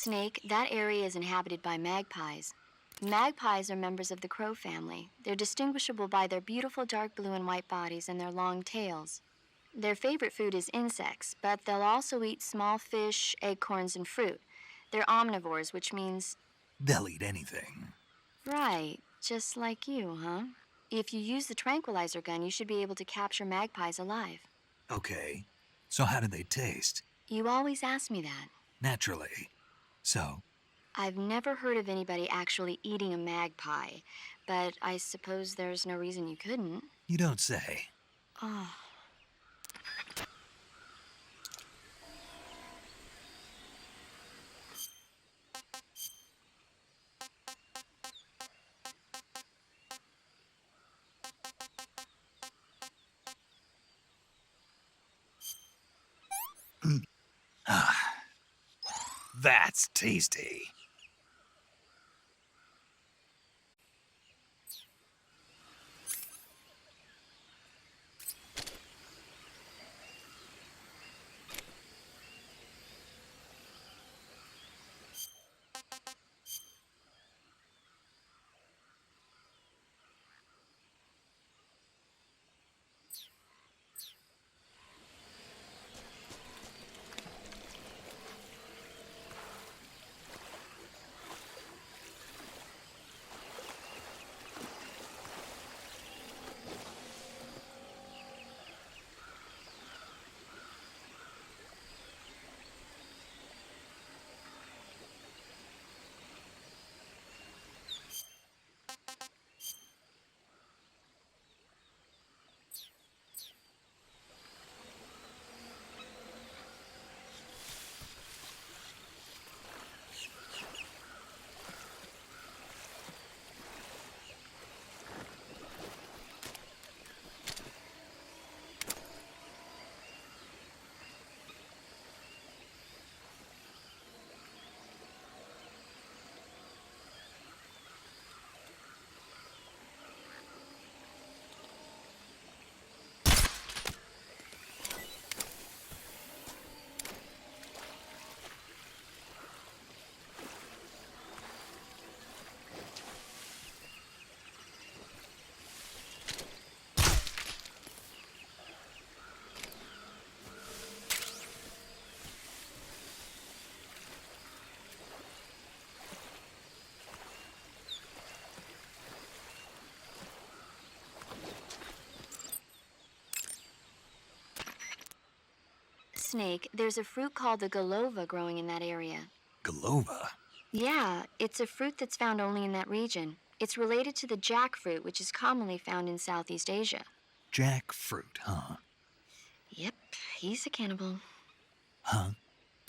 Snake, that area is inhabited by magpies. Magpies are members of the crow family. They're distinguishable by their beautiful dark blue and white bodies and their long tails. Their favorite food is insects, but they'll also eat small fish, acorns, and fruit. They're omnivores, which means... They'll eat anything. Right, just like you, huh? If you use the tranquilizer gun, you should be able to capture magpies alive. Okay. So how do they taste? You always ask me that. Naturally. So? I've never heard of anybody actually eating a magpie, but I suppose there's no reason you couldn't. You don't say. Oh. That's tasty. Snake, there's a fruit called the golova growing in that area. Golova? Yeah, it's a fruit that's found only in that region. It's related to the jackfruit, which is commonly found in Southeast Asia. Jackfruit, huh? Yep, he's a cannibal. Huh?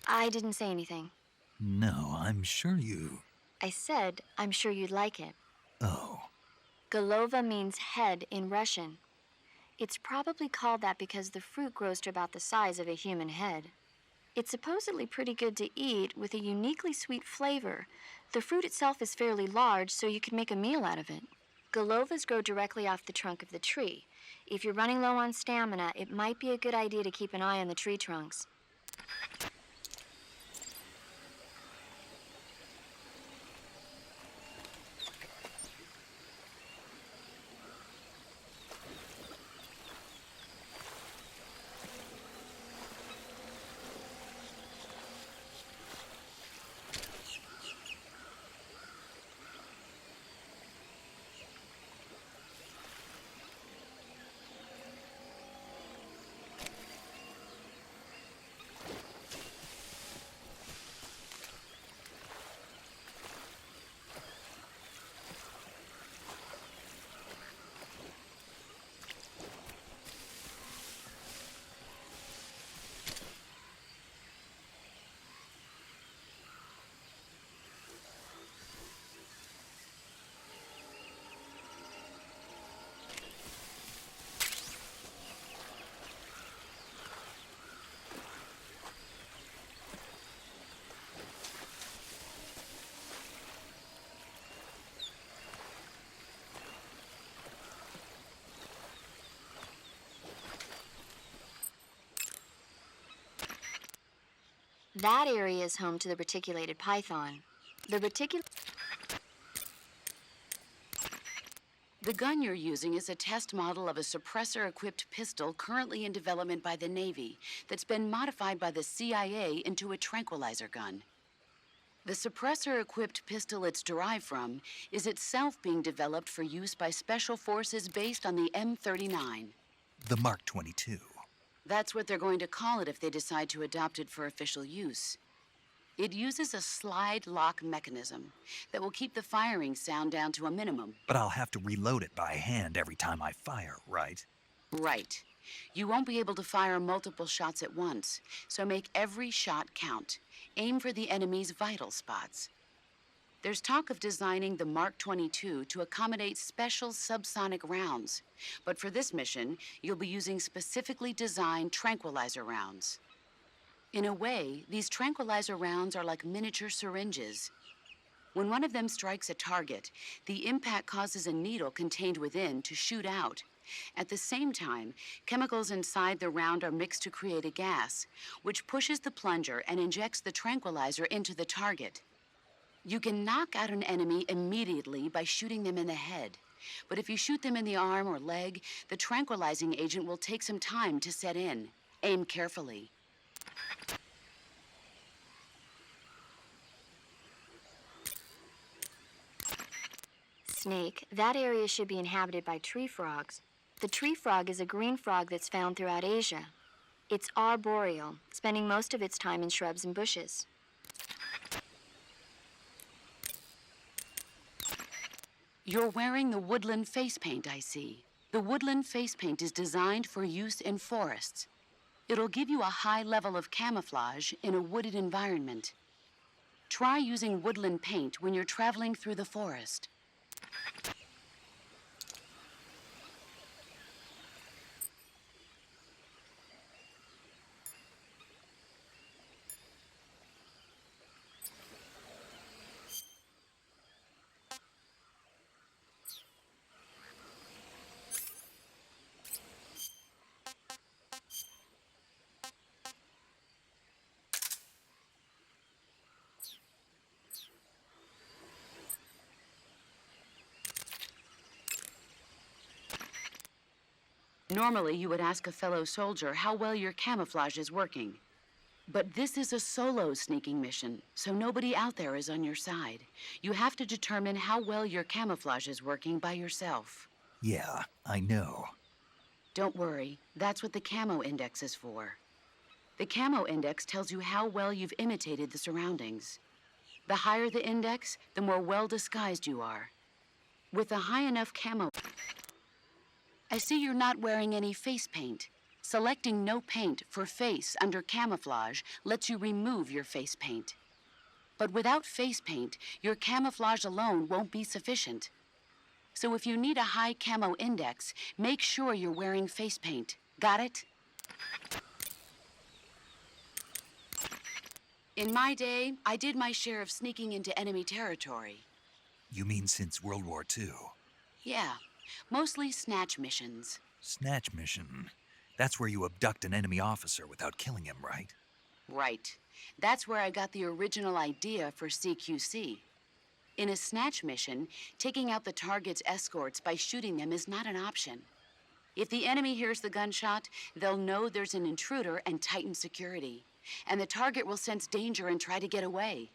I didn't say anything. No, I'm sure you... I said, I'm sure you'd like it. Oh. Golova means head in Russian. It's probably called that because the fruit grows to about the size of a human head. It's supposedly pretty good to eat with a uniquely sweet flavor. The fruit itself is fairly large, so you can make a meal out of it. Golovas grow directly off the trunk of the tree. If you're running low on stamina, it might be a good idea to keep an eye on the tree trunks. That area is home to the reticulated python. The gun you're using is a test model of a suppressor-equipped pistol currently in development by the Navy that's been modified by the CIA into a tranquilizer gun. The suppressor-equipped pistol it's derived from is itself being developed for use by special forces based on the M39. The Mark 22. That's what they're going to call it if they decide to adopt it for official use. It uses a slide lock mechanism that will keep the firing sound down to a minimum. But I'll have to reload it by hand every time I fire, right? Right. You won't be able to fire multiple shots at once, so make every shot count. Aim for the enemy's vital spots. There's talk of designing the Mark 22 to accommodate special subsonic rounds. But for this mission, you'll be using specifically designed tranquilizer rounds. In a way, these tranquilizer rounds are like miniature syringes. When one of them strikes a target, the impact causes a needle contained within to shoot out. At the same time, chemicals inside the round are mixed to create a gas, which pushes the plunger and injects the tranquilizer into the target. You can knock out an enemy immediately by shooting them in the head. But if you shoot them in the arm or leg, the tranquilizing agent will take some time to set in. Aim carefully. Snake, that area should be inhabited by tree frogs. The tree frog is a green frog that's found throughout Asia. It's arboreal, spending most of its time in shrubs and bushes. You're wearing the woodland face paint, I see. The woodland face paint is designed for use in forests. It'll give you a high level of camouflage in a wooded environment. Try using woodland paint when you're traveling through the forest. Normally, you would ask a fellow soldier how well your camouflage is working. But this is a solo sneaking mission, so nobody out there is on your side. You have to determine how well your camouflage is working by yourself. Yeah, I know. Don't worry, that's what the camo index is for. The camo index tells you how well you've imitated the surroundings. The higher the index, the more well disguised you are. With a high enough camo... I see you're not wearing any face paint. Selecting no paint for face under camouflage lets you remove your face paint. But without face paint, your camouflage alone won't be sufficient. So if you need a high camo index, make sure you're wearing face paint. Got it? In my day, I did my share of sneaking into enemy territory. You mean since World War II? Yeah, mostly snatch missions. Snatch mission. That's where you abduct an enemy officer without killing him, right? Right. That's where I got the original idea for CQC. In a snatch mission, taking out the target's escorts by shooting them is not an option. If the enemy hears the gunshot, they'll know there's an intruder and tighten security. And the target will sense danger and try to get away.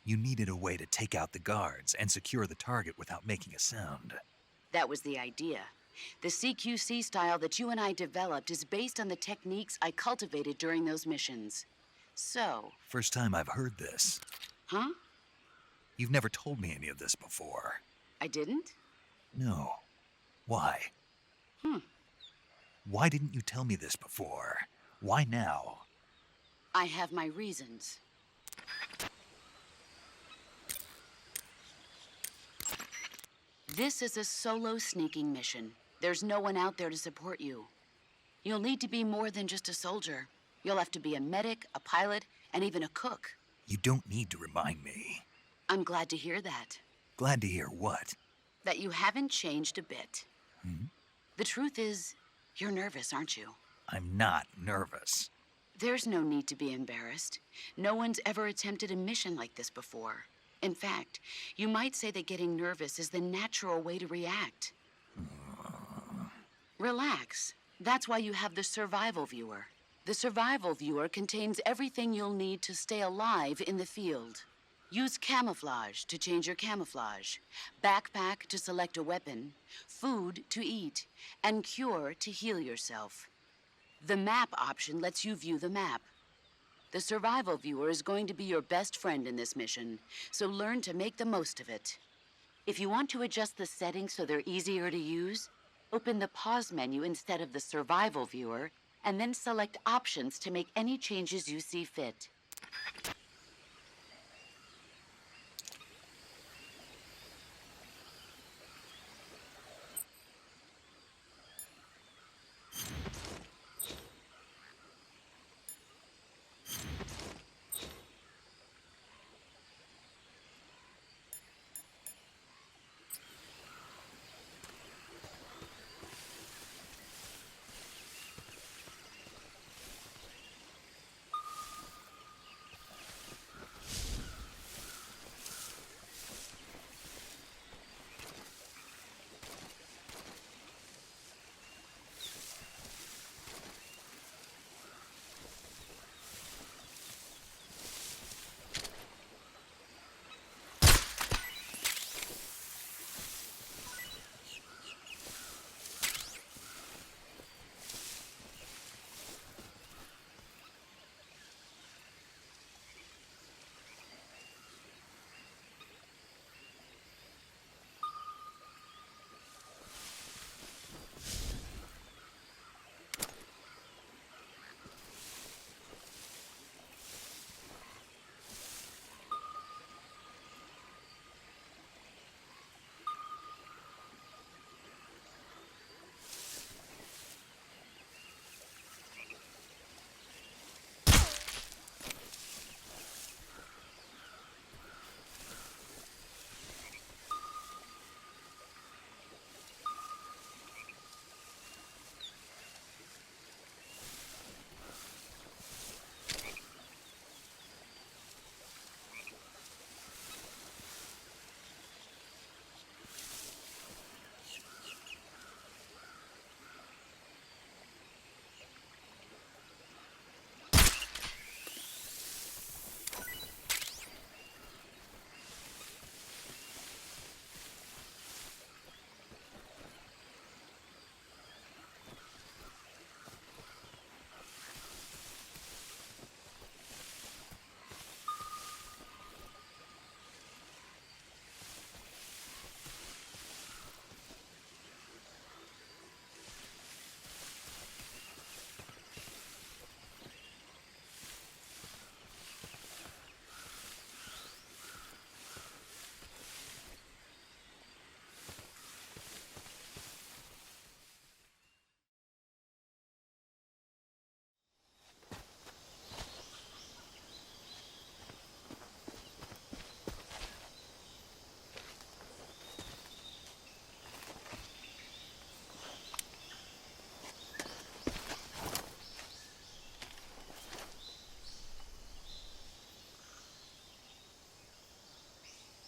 You needed a way to take out the guards and secure the target without making a sound. That was the idea. The CQC style that you and I developed is based on the techniques I cultivated during those missions. So... First time I've heard this. Huh? You've never told me any of this before. I didn't? No. Why? Why didn't you tell me this before? Why now? I have my reasons. This is a solo sneaking mission. There's no one out there to support you. You'll need to be more than just a soldier. You'll have to be a medic, a pilot, and even a cook. You don't need to remind me. I'm glad to hear that. Glad to hear what? That you haven't changed a bit. The truth is, you're nervous, aren't you? I'm not nervous. There's no need to be embarrassed. No one's ever attempted a mission like this before. In fact, you might say that getting nervous is the natural way to react. Relax. That's why you have the survival viewer. The survival viewer contains everything you'll need to stay alive in the field. Use camouflage to change your camouflage, backpack to select a weapon, food to eat, and cure to heal yourself. The map option lets you view the map. The survival viewer is going to be your best friend in this mission, so learn to make the most of it. If you want to adjust the settings so they're easier to use, open the pause menu instead of the survival viewer, and then select options to make any changes you see fit.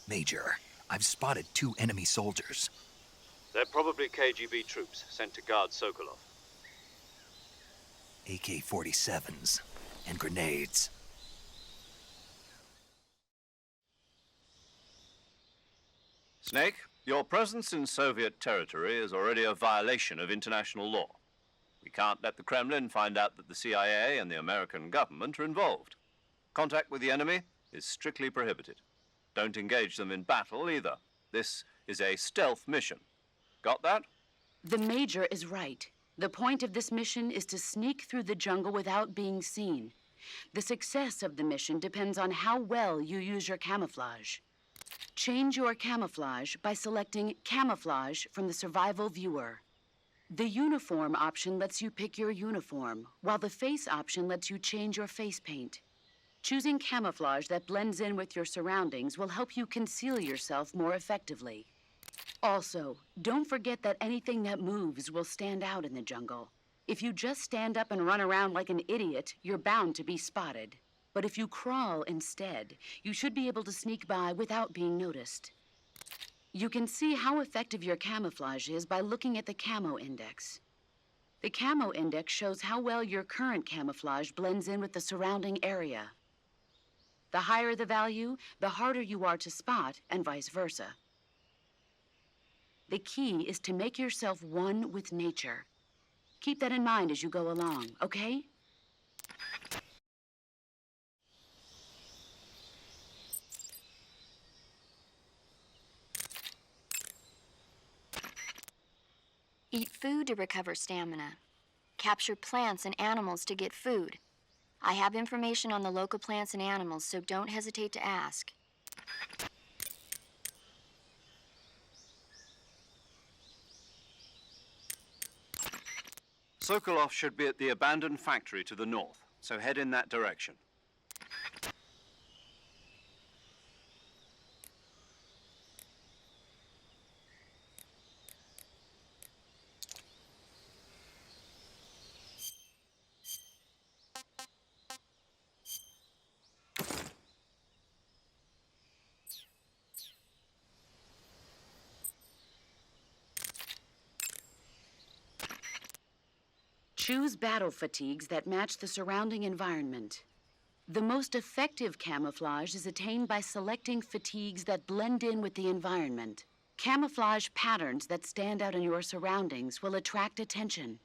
Major, I've spotted 2 enemy soldiers. They're probably KGB troops sent to guard Sokolov. AK-47s and grenades. Snake, your presence in Soviet territory is already a violation of international law. We can't let the Kremlin find out that the CIA and the American government are involved. Contact with the enemy is strictly prohibited. Don't engage them in battle either. This is a stealth mission. Got that? The Major is right. The point of this mission is to sneak through the jungle without being seen. The success of the mission depends on how well you use your camouflage. Change your camouflage by selecting Camouflage from the Survival Viewer. The Uniform option lets you pick your uniform, while the Face option lets you change your face paint. Choosing camouflage that blends in with your surroundings will help you conceal yourself more effectively. Also, don't forget that anything that moves will stand out in the jungle. If you just stand up and run around like an idiot, you're bound to be spotted. But if you crawl instead, you should be able to sneak by without being noticed. You can see how effective your camouflage is by looking at the Camo Index. The Camo Index shows how well your current camouflage blends in with the surrounding area. The higher the value, the harder you are to spot, and vice versa. The key is to make yourself one with nature. Keep that in mind as you go along, okay? Eat food to recover stamina. Capture plants and animals to get food. I have information on the local plants and animals, so don't hesitate to ask. Sokolov should be at the abandoned factory to the north, so head in that direction. Choose battle fatigues that match the surrounding environment. The most effective camouflage is attained by selecting fatigues that blend in with the environment. Camouflage patterns that stand out in your surroundings will attract attention.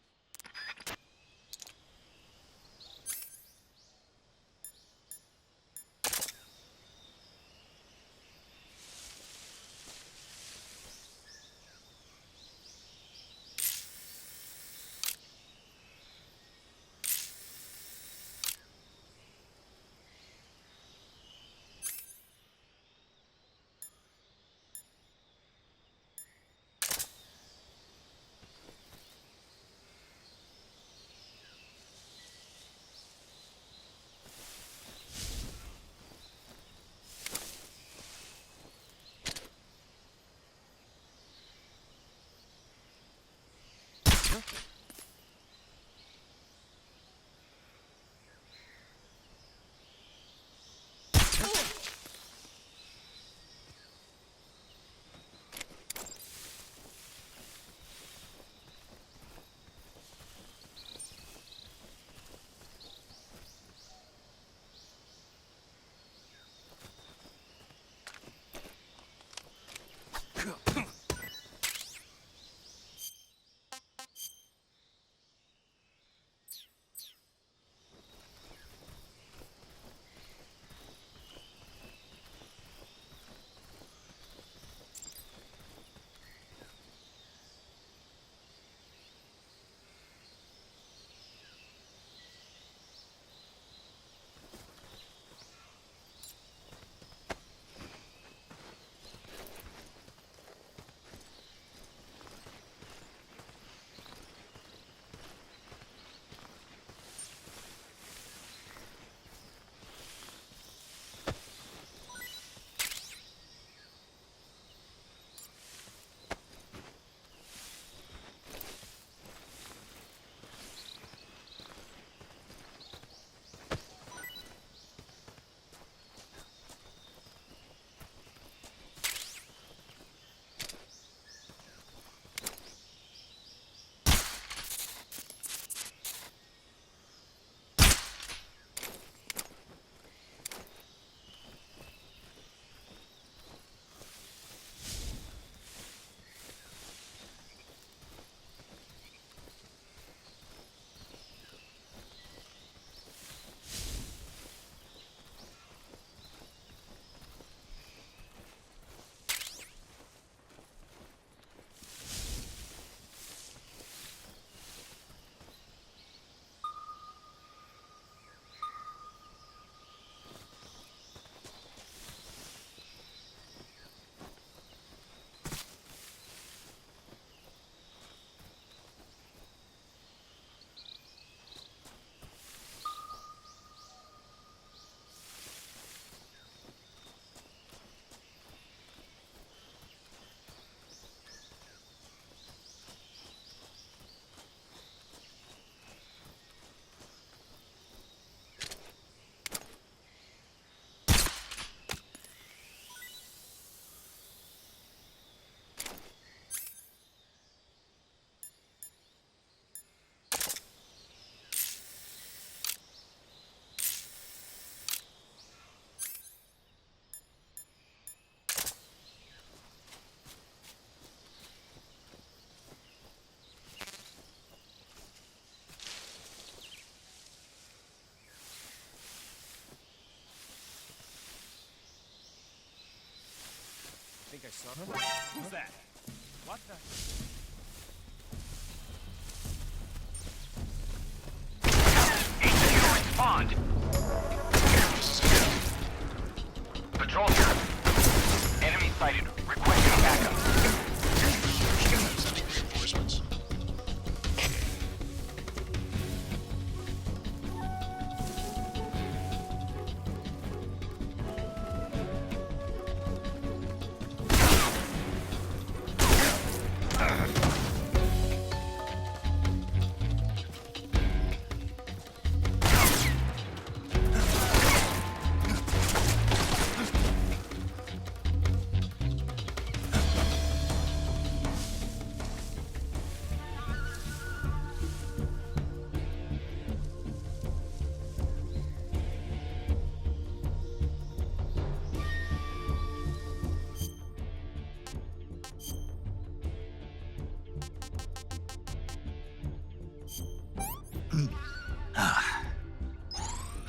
son. Who's that? What the? HQ, respond. Patrol here. Enemy sighted. Requesting backup. Sending reinforcements.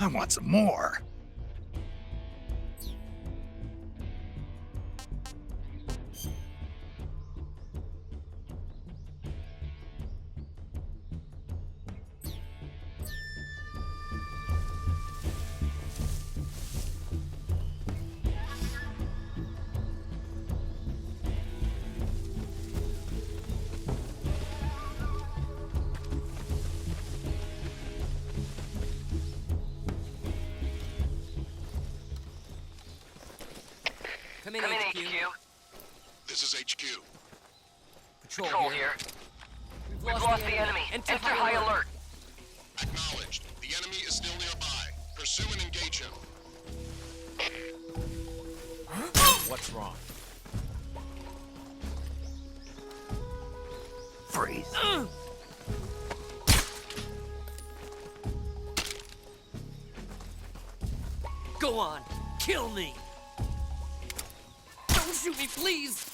I want some more. Come in, Come in, HQ. HQ. This is HQ. Patrol here. We've We've lost the enemy. Enter high alert. Acknowledged. The enemy is still nearby. Pursue and engage him. What's wrong? Freeze. Go on. Kill me. Don't shoot me, please.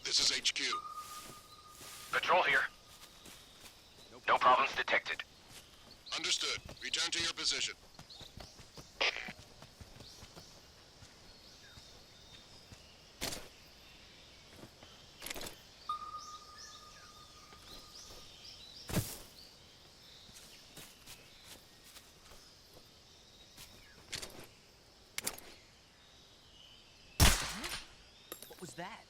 This is HQ. Patrol here. No problems detected. Understood. Return to your position. What was that?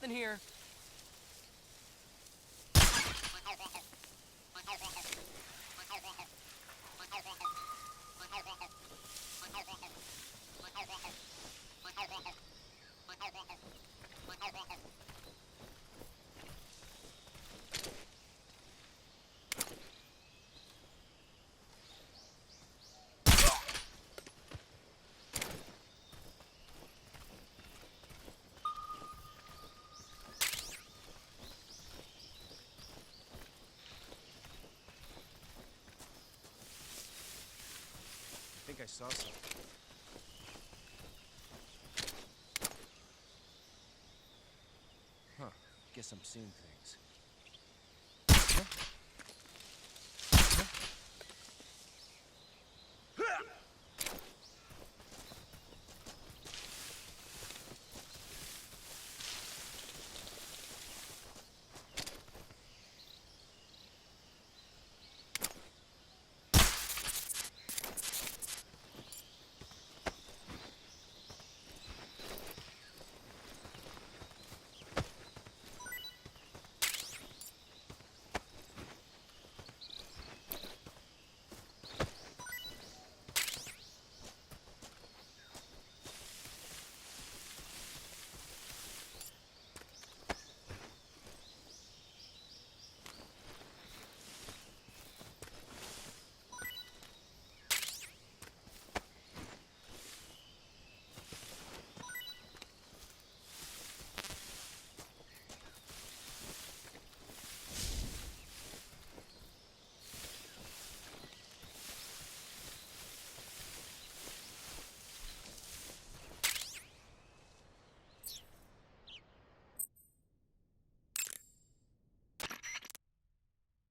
Nothing here. I think I saw something. Huh. Guess I'm seeing things.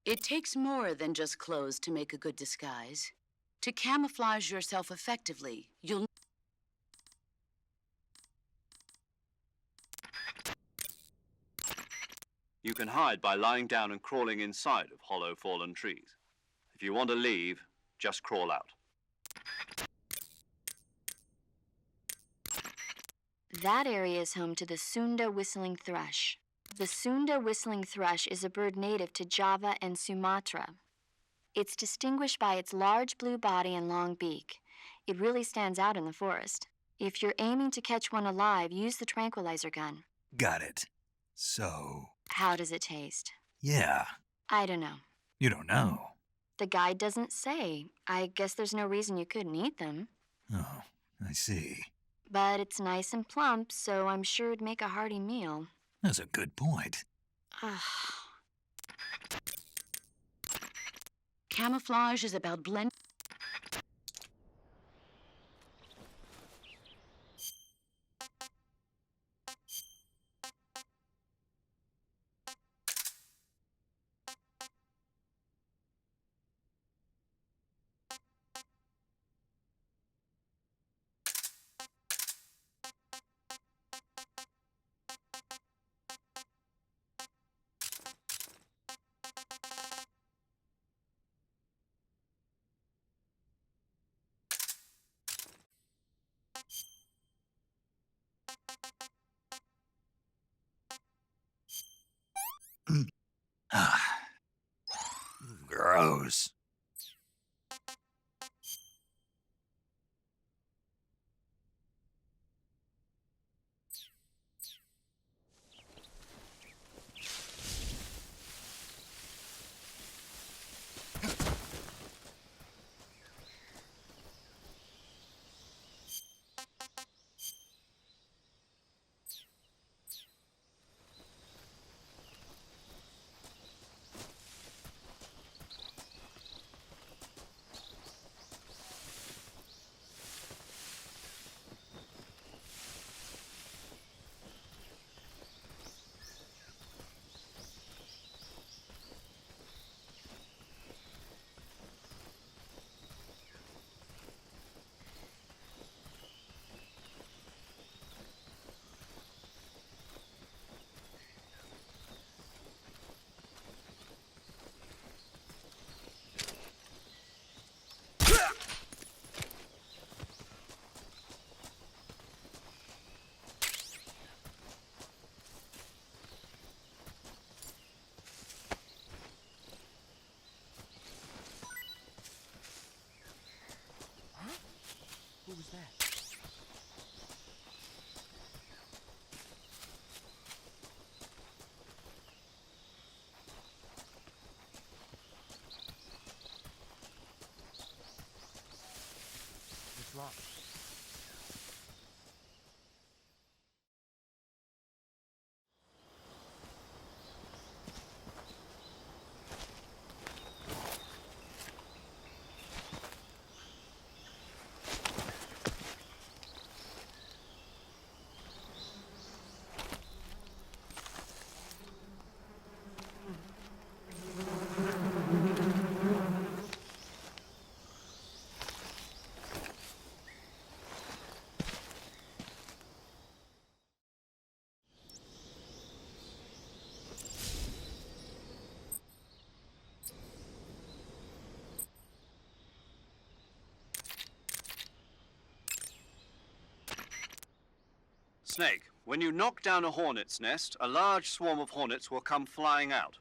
It takes more than just clothes to make a good disguise. To camouflage yourself effectively, you'll... You can hide by lying down and crawling inside of hollow fallen trees. If you want to leave, just crawl out. That area is home to the Sunda whistling thrush. The Sunda whistling thrush is a bird native to Java and Sumatra. It's distinguished by its large blue body and long beak. It really stands out in the forest. If you're aiming to catch one alive, use the tranquilizer gun. Got it. So, How does it taste? yeah, I don't know. you don't know. The guide doesn't say. I guess there's no reason you couldn't eat them. Oh, I see. But it's nice and plump, so I'm sure it'd make a hearty meal. That's a good point. Ugh. Camouflage is about blend... Ah, gross. Snake, when you knock down a hornet's nest, a large swarm of hornets will come flying out.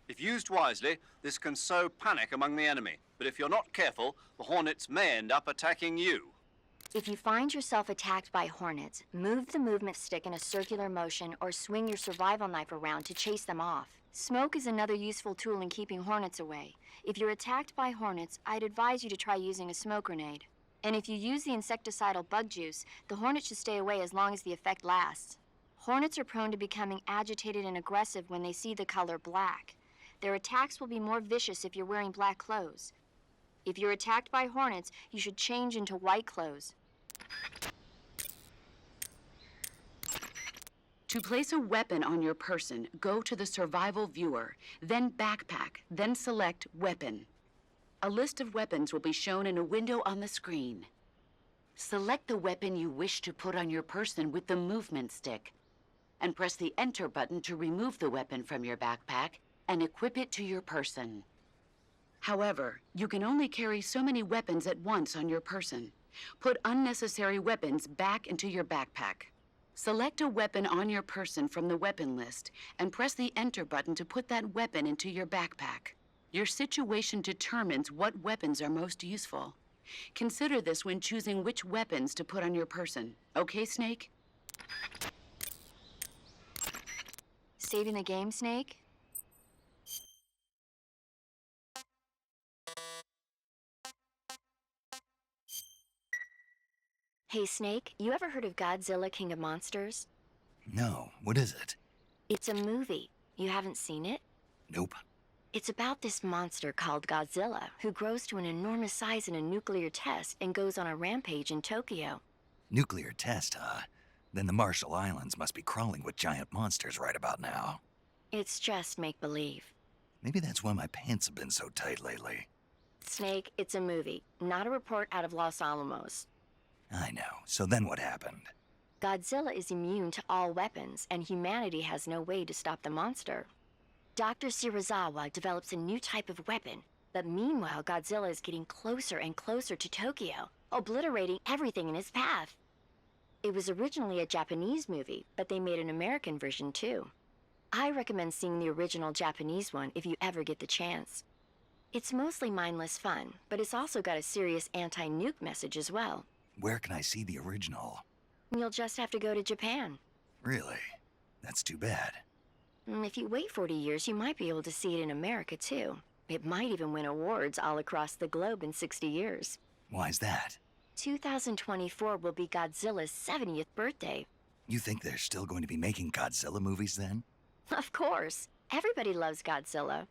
If used wisely, this can sow panic among the enemy. But if you're not careful, the hornets may end up attacking you. If you find yourself attacked by hornets, move the movement stick in a circular motion or swing your survival knife around to chase them off. Smoke is another useful tool in keeping hornets away. If you're attacked by hornets, I'd advise you to try using a smoke grenade. And if you use the insecticidal bug juice, the hornet should stay away as long as the effect lasts. Hornets are prone to becoming agitated and aggressive when they see the color black. Their attacks will be more vicious if you're wearing black clothes. If you're attacked by hornets, you should change into white clothes. To place a weapon on your person, go to the survival viewer, then backpack, then select weapon. A list of weapons will be shown in a window on the screen. Select the weapon you wish to put on your person with the movement stick, and press the enter button to remove the weapon from your backpack and equip it to your person. However, you can only carry so many weapons at once on your person. Put unnecessary weapons back into your backpack. Select a weapon on your person from the weapon list and press the enter button to put that weapon into your backpack. Your situation determines what weapons are most useful. Consider this when choosing which weapons to put on your person. Okay, Snake? Saving the game, Snake? Hey, Snake, you ever heard of Godzilla, King of Monsters? No, what is it? It's a movie. You haven't seen it? Nope. It's about this monster called Godzilla, who grows to an enormous size in a nuclear test and goes on a rampage in Tokyo. Nuclear test, huh? Then the Marshall Islands must be crawling with giant monsters right about now. It's just make-believe. Maybe that's why my pants have been so tight lately. Snake, it's a movie, not a report out of Los Alamos. I know. So then what happened? Godzilla is immune to all weapons, and humanity has no way to stop the monster. Dr. Shirazawa develops a new type of weapon, but meanwhile Godzilla is getting closer and closer to Tokyo, obliterating everything in his path. It was originally a Japanese movie, but they made an American version too. I recommend seeing the original Japanese one if you ever get the chance. It's mostly mindless fun, but it's also got a serious anti-nuke message as well. Where can I see the original? You'll just have to go to Japan. Really? That's too bad. If you wait 40 years, you might be able to see it in America too. It might even win awards all across the globe in 60 years. Why's that? 2024 will be Godzilla's 70th birthday. You think they're still going to be making Godzilla movies then? Of course. Everybody loves Godzilla.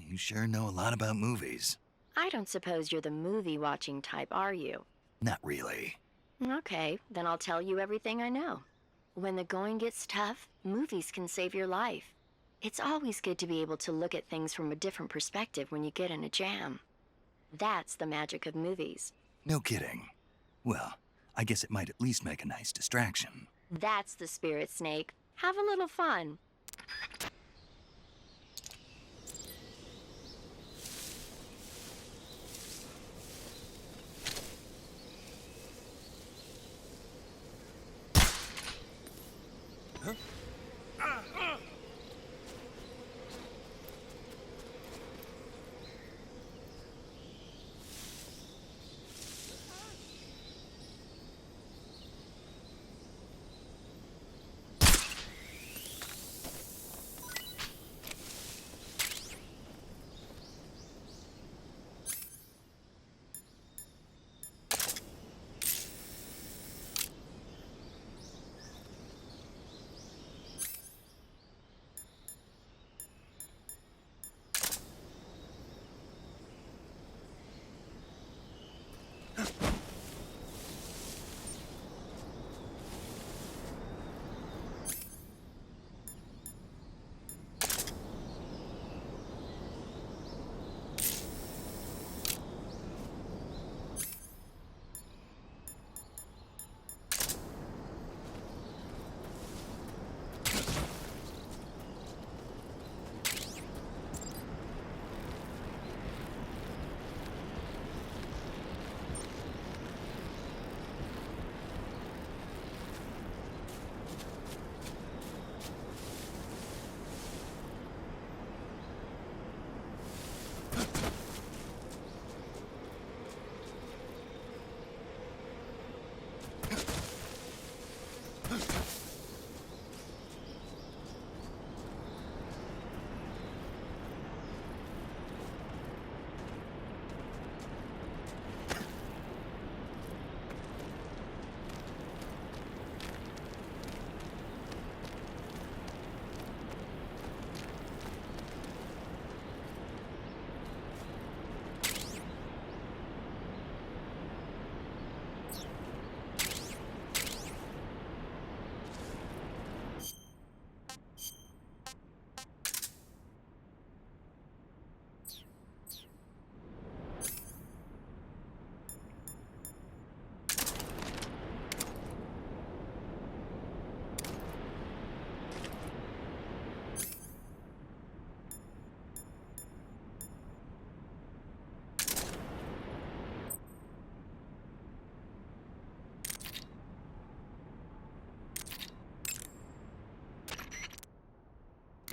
You sure know a lot about movies. I don't suppose you're the movie-watching type, are you? Not really. Okay, then I'll tell you everything I know. When the going gets tough, movies can save your life. It's always good to be able to look at things from a different perspective when you get in a jam. That's the magic of movies. No kidding. Well, I guess it might at least make a nice distraction. That's the spirit, Snake. Have a little fun.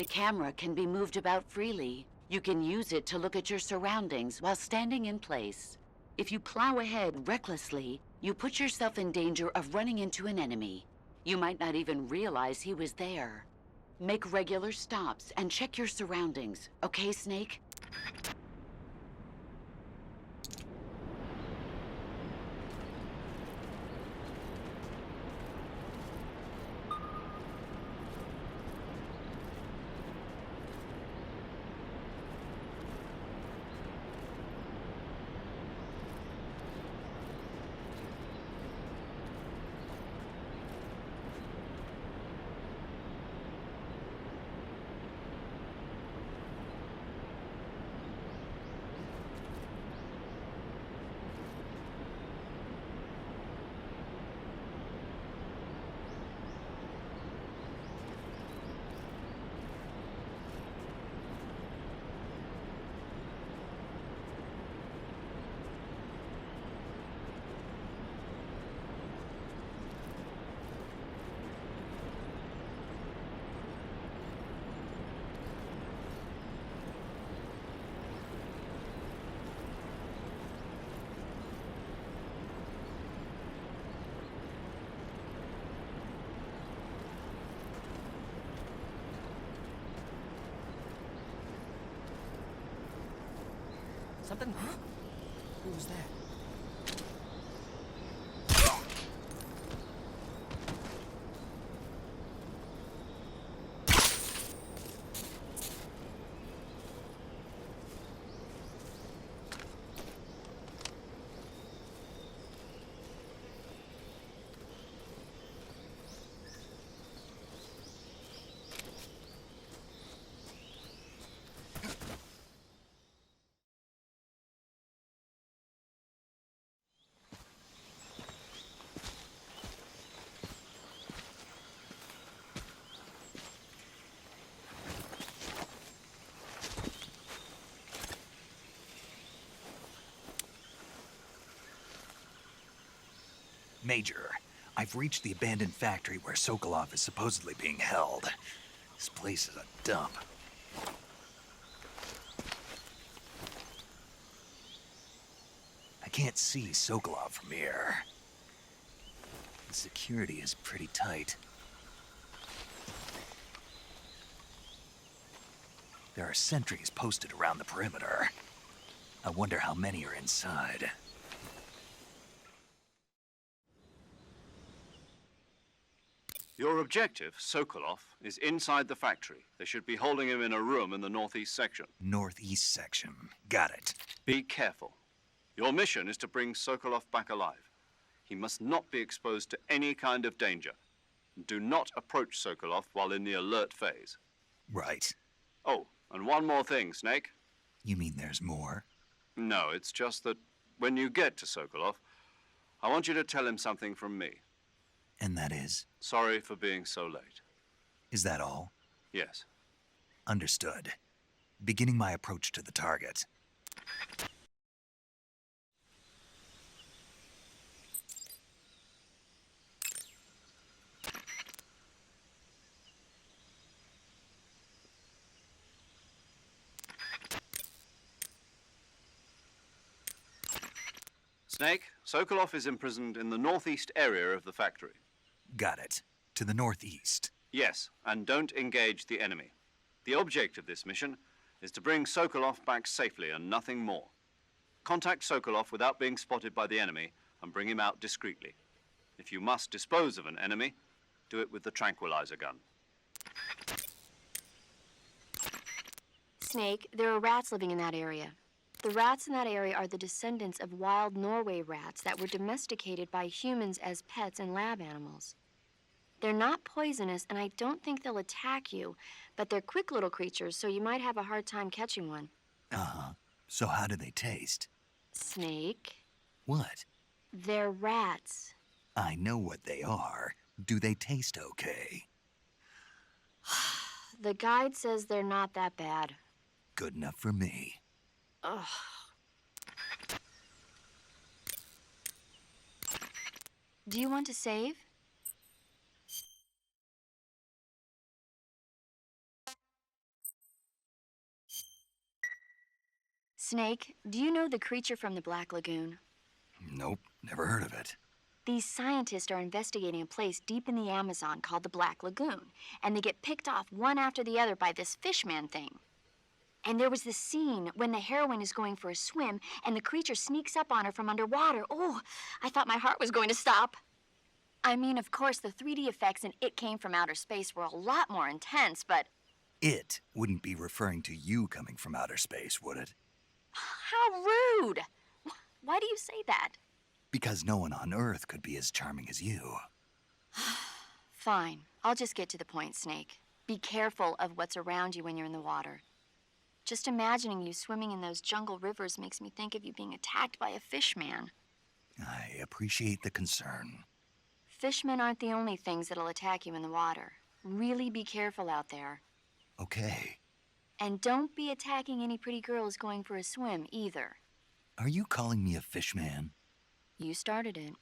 The camera can be moved about freely. You can use it to look at your surroundings while standing in place. If you plow ahead recklessly, you put yourself in danger of running into an enemy. You might not even realize he was there. Make regular stops and check your surroundings, okay, Snake? Something? Who was that? Major, I've reached the abandoned factory where Sokolov is supposedly being held. This place is a dump. I can't see Sokolov from here. The security is pretty tight. There are sentries posted around the perimeter. I wonder how many are inside. Your objective, Sokolov, is inside the factory. They should be holding him in a room in the northeast section. Northeast section. Got it. Be careful. Your mission is to bring Sokolov back alive. He must not be exposed to any kind of danger. Do not approach Sokolov while in the alert phase. Right. Oh, and one more thing, Snake. You mean there's more? No, it's just that when you get to Sokolov, I want you to tell him something from me. And that is? Sorry for being so late. Is that all? Yes. Understood. Beginning my approach to the target. Snake, Sokolov is imprisoned in the northeast area of the factory. Got it. To the northeast. Yes, and don't engage the enemy. The object of this mission is to bring Sokolov back safely and nothing more. Contact Sokolov without being spotted by the enemy and bring him out discreetly. If you must dispose of an enemy, do it with the tranquilizer gun. Snake, there are rats living in that area. The rats in that area are the descendants of wild Norway rats that were domesticated by humans as pets and lab animals. They're not poisonous, and I don't think they'll attack you, but they're quick little creatures, so you might have a hard time catching one. Uh-huh. So how do they taste? Snake? What? They're rats. I know what they are. Do they taste okay? The guide says they're not that bad. Good enough for me. Ugh. Do you want to save? Snake, do you know the creature from the Black Lagoon? Nope, never heard of it. These scientists are investigating a place deep in the Amazon called the Black Lagoon, and they get picked off one after the other by this fishman thing. And there was this scene when the heroine is going for a swim, and the creature sneaks up on her from underwater. Oh, I thought my heart was going to stop. I mean, of course, the 3D effects in It Came from Outer Space were a lot more intense, but... It wouldn't be referring to you coming from outer space, would it? How rude! Why do you say that? Because no one on Earth could be as charming as you. Fine. I'll just get to the point, Snake. Be careful of what's around you when you're in the water. Just imagining you swimming in those jungle rivers makes me think of you being attacked by a fishman. I appreciate the concern. Fishmen aren't the only things that'll attack you in the water. Really be careful out there. Okay. And don't be attacking any pretty girls going for a swim, either. Are you calling me a fishman? You started it.